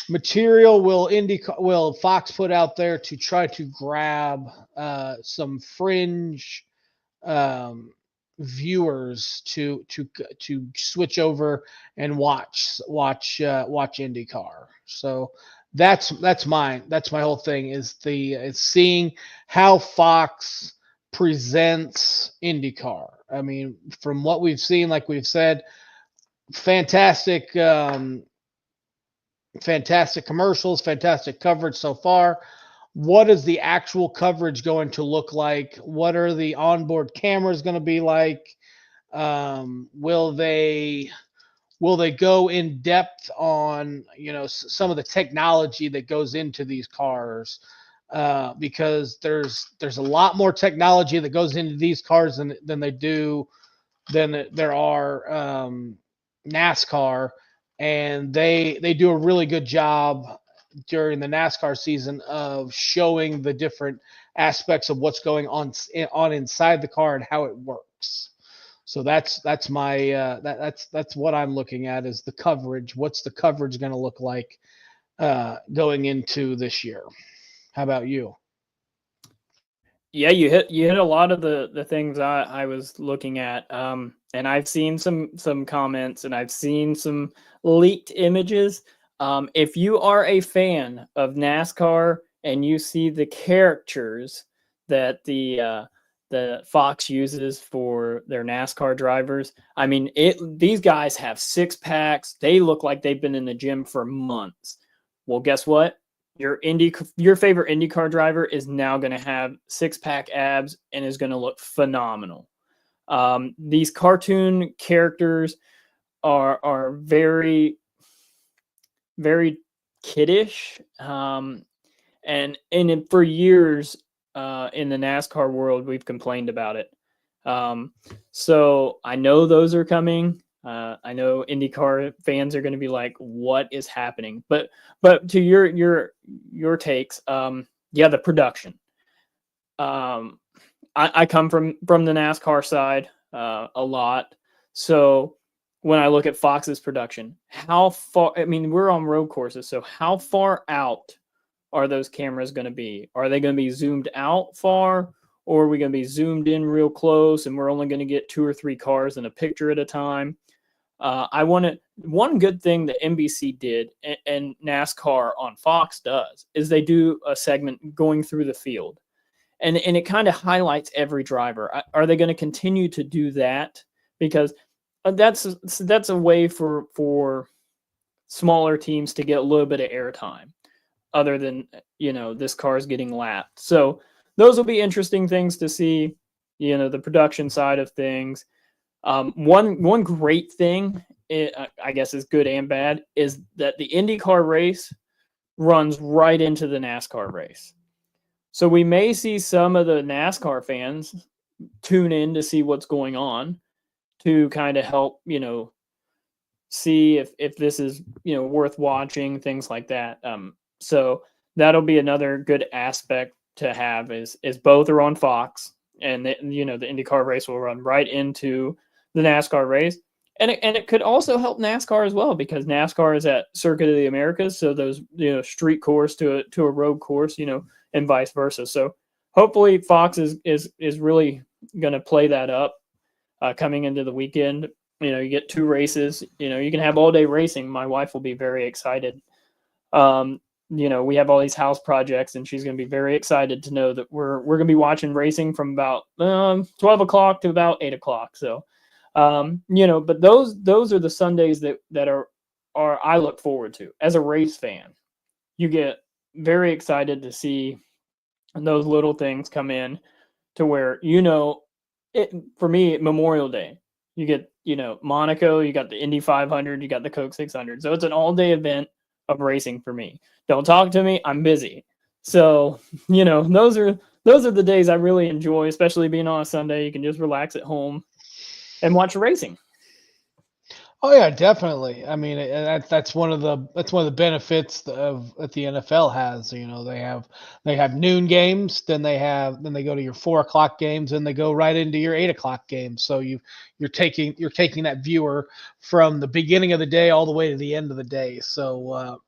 material will Fox put out there to try to grab some fringe viewers to switch over and watch IndyCar? So that's my whole thing is seeing how Fox presents IndyCar. I mean, from what we've seen, like we've said, fantastic commercials, fantastic coverage so far. What is the actual coverage going to look like? What are the onboard cameras going to be like? Will they go in depth on some of the technology that goes into these cars? Because there's a lot more technology that goes into these cars than there are NASCAR. And they do a really good job during the NASCAR season of showing the different aspects of what's going on inside the car and how it works. So that's my that's what I'm looking at is the coverage. What's the coverage going to look like going into this year? How about you? Yeah, you hit a lot of the things I was looking at. And I've seen some comments and I've seen some leaked images. If you are a fan of NASCAR and you see the characters that the Fox uses for their NASCAR drivers, I mean, these guys have six packs. They look like they've been in the gym for months. Well, guess what? Your favorite IndyCar driver is now going to have six-pack abs and is going to look phenomenal. These cartoon characters are very, very kiddish. And for years in the NASCAR world, we've complained about it. So I know those are coming. I know IndyCar fans are going to be like, "What is happening?" But to your takes, the production. I come from the NASCAR side a lot, so when I look at Fox's production. How far, I mean, we're on road courses, so how far out are those cameras going to be? Are they going to be zoomed out far, or are we going to be zoomed in real close and we're only going to get 2 or 3 cars in a picture at a time? One good thing that NBC did and NASCAR on Fox does is they do a segment going through the field, and it kind of highlights every driver. Are they going to continue to do that? Because that's a way for smaller teams to get a little bit of airtime, other than, this car is getting lapped. So those will be interesting things to see. The production side of things. One great thing, I guess is good and bad, is that the IndyCar race runs right into the NASCAR race. So we may see some of the NASCAR fans tune in to see what's going on, to kind of help, see if this is, worth watching, things like that. So that'll be another good aspect to have is both are on Fox, and the IndyCar race will run right into the NASCAR race. And it could also help NASCAR as well, because NASCAR is at Circuit of the Americas. So those, street course to a road course, and vice versa. So hopefully Fox is really going to play that up coming into the weekend. You get 2 races, you can have all day racing. My wife will be very excited. We have all these house projects, and she's going to be very excited to know that we're going to be watching racing from about 12 o'clock to about 8 o'clock. So, but those are the Sundays that are I look forward to as a race fan. You get very excited to see those little things come in to where, for me, Memorial Day, you get, Monaco, you got the Indy 500, you got the Coke 600. So it's an all-day event of racing for me. Don't talk to me, I'm busy. So, those are the days I really enjoy, especially being on a Sunday. You can just relax at home and watch racing. Oh yeah, definitely. I mean, that's one of the benefits that the NFL has. They have noon games, then they go to your 4 o'clock games, and they go right into your 8 o'clock games. So you're taking that viewer from the beginning of the day all the way to the end of the day. So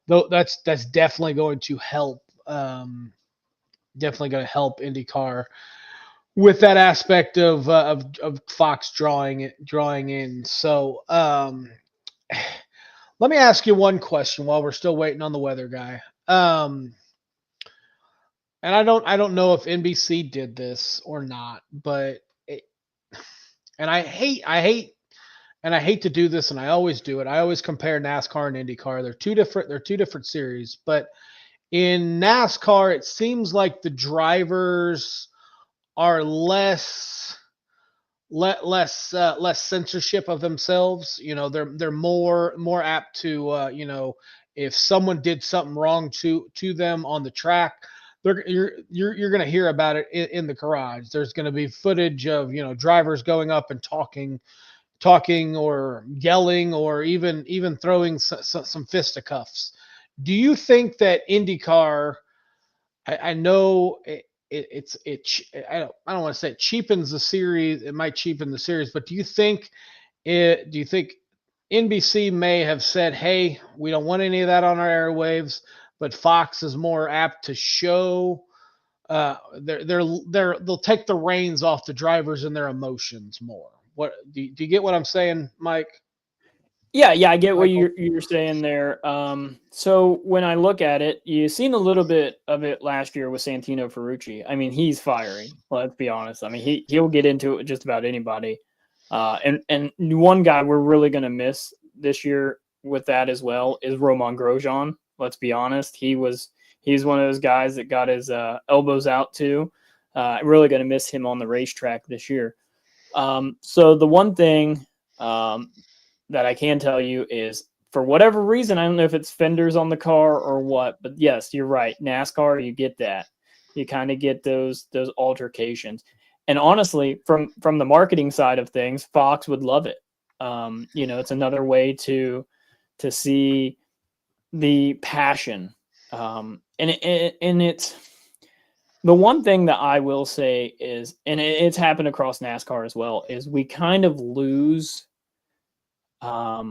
that's definitely going to help. Definitely going to help IndyCar with that aspect of Fox drawing in. So let me ask you one question while we're still waiting on the weather guy. And I don't know if NBC did this or not, but I hate to do this, and I always do it. I always compare NASCAR and IndyCar. They're two different series, but in NASCAR, it seems like the drivers are less censorship of themselves. They're more apt to if someone did something wrong to them on the track, you're going to hear about it in the garage. There's going to be footage of drivers going up and talking or yelling, or even throwing some fisticuffs. Do you think that IndyCar, I know I don't want to say it cheapens the series. It might cheapen the series, but do you think NBC may have said, "Hey, we don't want any of that on our airwaves," but Fox is more apt to show they'll take the reins off the drivers and their emotions more? What do you get what I'm saying, Mike? Yeah, I get what you're saying there. So when I look at it, you've seen a little bit of it last year with Santino Ferrucci. I mean, he's fiery. Let's be honest. I mean, he'll get into it with just about anybody. And one guy we're really going to miss this year with that as well is Romain Grosjean. Let's be honest. He's one of those guys that got his elbows out too. I'm really going to miss him on the racetrack this year. So the one thing that I can tell you is, for whatever reason, I don't know if it's fenders on the car or what, but yes, you're right. NASCAR, you get that. You kind of get those altercations. And honestly, from the marketing side of things, Fox would love it. It's another way to see the passion. And it's the one thing that I will say is, and it's happened across NASCAR as well, is we kind of lose I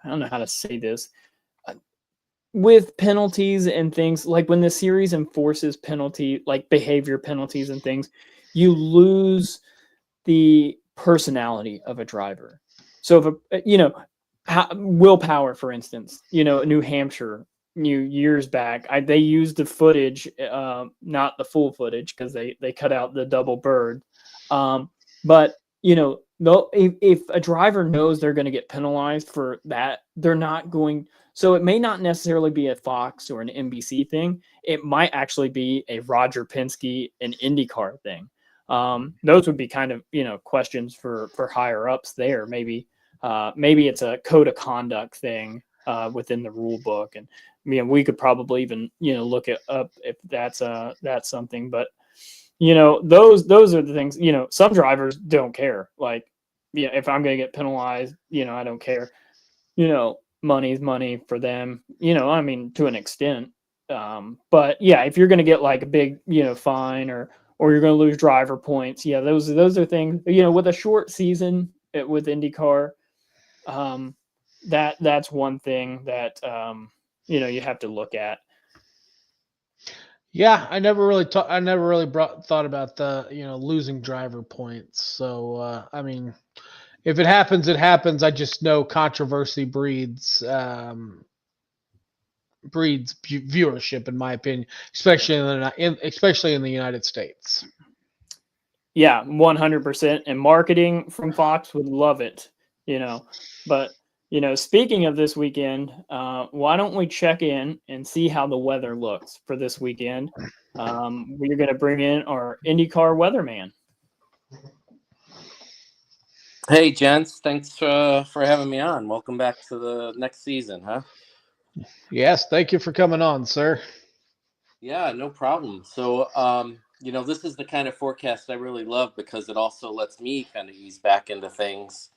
don't know how to say this. With penalties and things, like when the series enforces penalty, like behavior penalties and things, you lose the personality of a driver. So if willpower, for instance, New Hampshire, years back, they used the footage, not the full footage because they cut out the double bird. But if a driver knows they're going to get penalized for that, they're not going. So it may not necessarily be a Fox or an NBC thing. It might actually be a Roger Penske, an IndyCar thing. Those would be kind of, questions for higher ups there. Maybe it's a code of conduct thing within the rule book. And we could probably even, look it up if that's something, but those are the things, some drivers don't care. Like, if I'm going to get penalized, I don't care, money's money for them, to an extent. But yeah, if you're going to get like a big, fine or you're going to lose driver points. Yeah. Those are things, with a short season with IndyCar, that's one thing that, you have to look at. Yeah, I never really thought about the losing driver points. So if it happens, it happens. I just know controversy breeds viewership, in my opinion, especially in the United States. Yeah, 100%. And marketing from Fox would love it, But speaking of this weekend, why don't we check in and see how the weather looks for this weekend? We're going to bring in our IndyCar weatherman. Hey, gents. Thanks for having me on. Welcome back to the next season, huh? Yes, thank you for coming on, sir. Yeah, no problem. So, this is the kind of forecast I really love because it also lets me kind of ease back into things.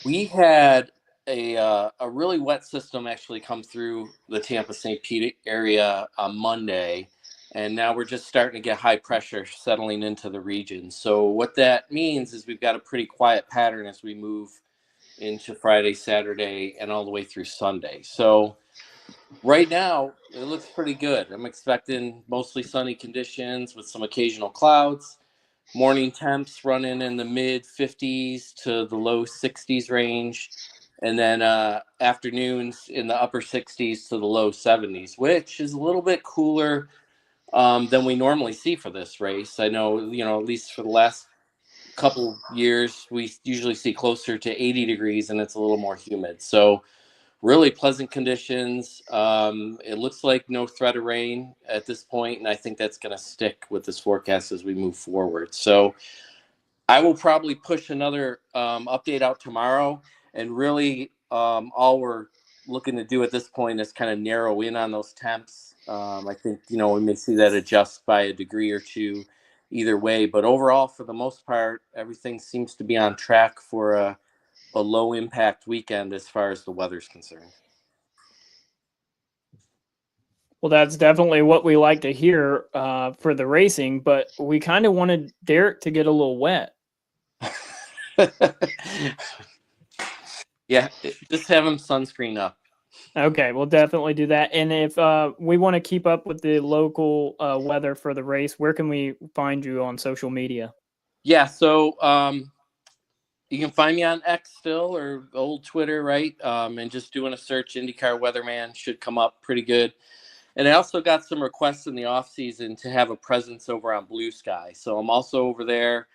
We had a really wet system actually come through the Tampa-St. Pete area on Monday, and now we're just starting to get high pressure settling into the region. So what that means is we've got a pretty quiet pattern as we move into Friday, Saturday, and all the way through Sunday. So right now, it looks pretty good. I'm expecting mostly sunny conditions with some occasional clouds. Morning temps running in the mid 50s to the low 60s range. And then afternoons in the upper 60s to the low 70s, which is a little bit cooler than we normally see for this race. I know, at least for the last couple years, we usually see closer to 80 degrees and it's a little more humid. So really pleasant conditions. It looks like no threat of rain at this point, and I think that's going to stick with this forecast as we move forward. So I will probably push another update out tomorrow, and really all we're looking to do at this point is kind of narrow in on those temps. I think, we may see that adjust by a degree or two either way, but overall, for the most part, everything seems to be on track for a low impact weekend as far as the weather's concerned. Well, that's definitely what we like to hear for the racing, but we kind of wanted Derek to get a little wet. Yeah, just have him sunscreen up. Okay, we'll definitely do that. And if we want to keep up with the local weather for the race, where can we find you on social media? Yeah, so you can find me on X still, or old Twitter, right? And just doing a search, IndyCar Weatherman should come up pretty good. And I also got some requests in the off season to have a presence over on Blue Sky. So I'm also over there.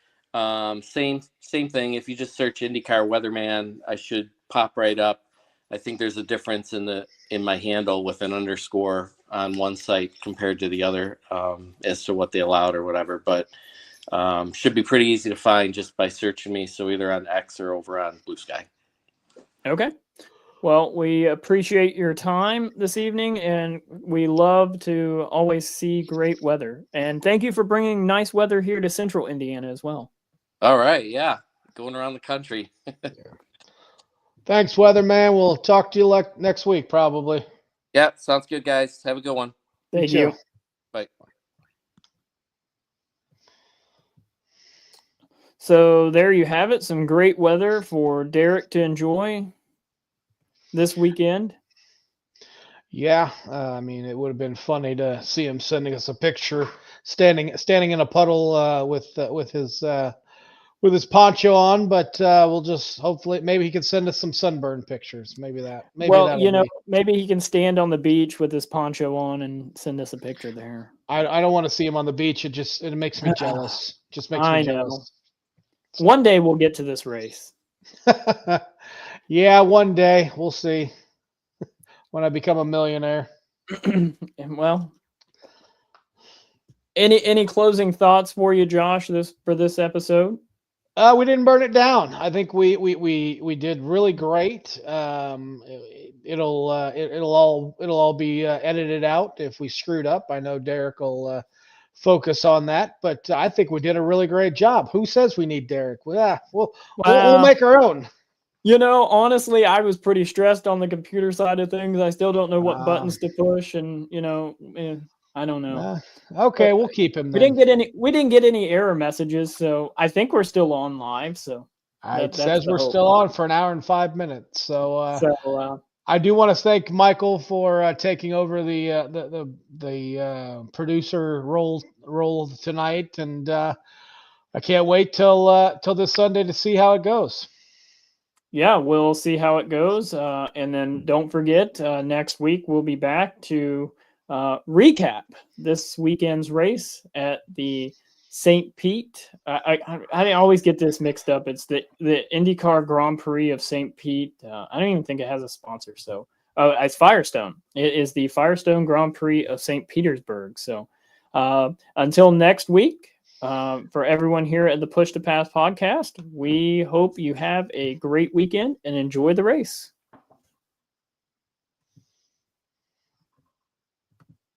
Same thing. If you just search IndyCar Weatherman, I should pop right up. I think there's a difference in my handle with an underscore on one site compared to the other as to what they allowed or whatever. But should be pretty easy to find just by searching me. So either on X or over on Blue Sky. Okay. Well, we appreciate your time this evening, and we love to always see great weather. And thank you for bringing nice weather here to Central Indiana as well. All right. Yeah. Going around the country. Thanks, weatherman. We'll talk to you next week, probably. Yeah. Sounds good, guys. Have a good one. Thank you. Bye. So there you have it. Some great weather for Derek to enjoy this weekend. Yeah, I mean, it would have been funny to see him sending us a picture standing in a puddle with his poncho on. But we'll just hopefully maybe he can send us some sunburn pictures. Maybe Well, that'll be. maybe he can stand on the beach with his poncho on and send us a picture there. I don't want to see him on the beach. It makes me jealous. Just makes me I jealous. know. One day we'll get to this race. Yeah, one day we'll see. When I become a millionaire. Well, any closing thoughts for you, Josh, for this episode? We didn't burn it down. I think we did really great. It'll all be edited out if we screwed up. I know Derek will focus on that, but I think we did a really great job. Who says we need Derek? We'll make our own. Honestly, I was pretty stressed on the computer side of things. I still don't know what buttons to push, and I don't know. Okay, but we'll keep him. We didn't get any error messages, so I think we're still on live. So it says we're still on for an hour and 5 minutes. So I do want to thank Michael for taking over the producer role tonight, and I can't wait till this Sunday to see how it goes. Yeah, we'll see how it goes. And then don't forget, next week we'll be back to recap this weekend's race at the St. Pete. I always get this mixed up. It's the IndyCar Grand Prix of St. Pete. I don't even think it has a sponsor. So it's Firestone. It is the Firestone Grand Prix of St. Petersburg. So until next week, for everyone here at the Push to Pass podcast, we hope you have a great weekend and enjoy the race.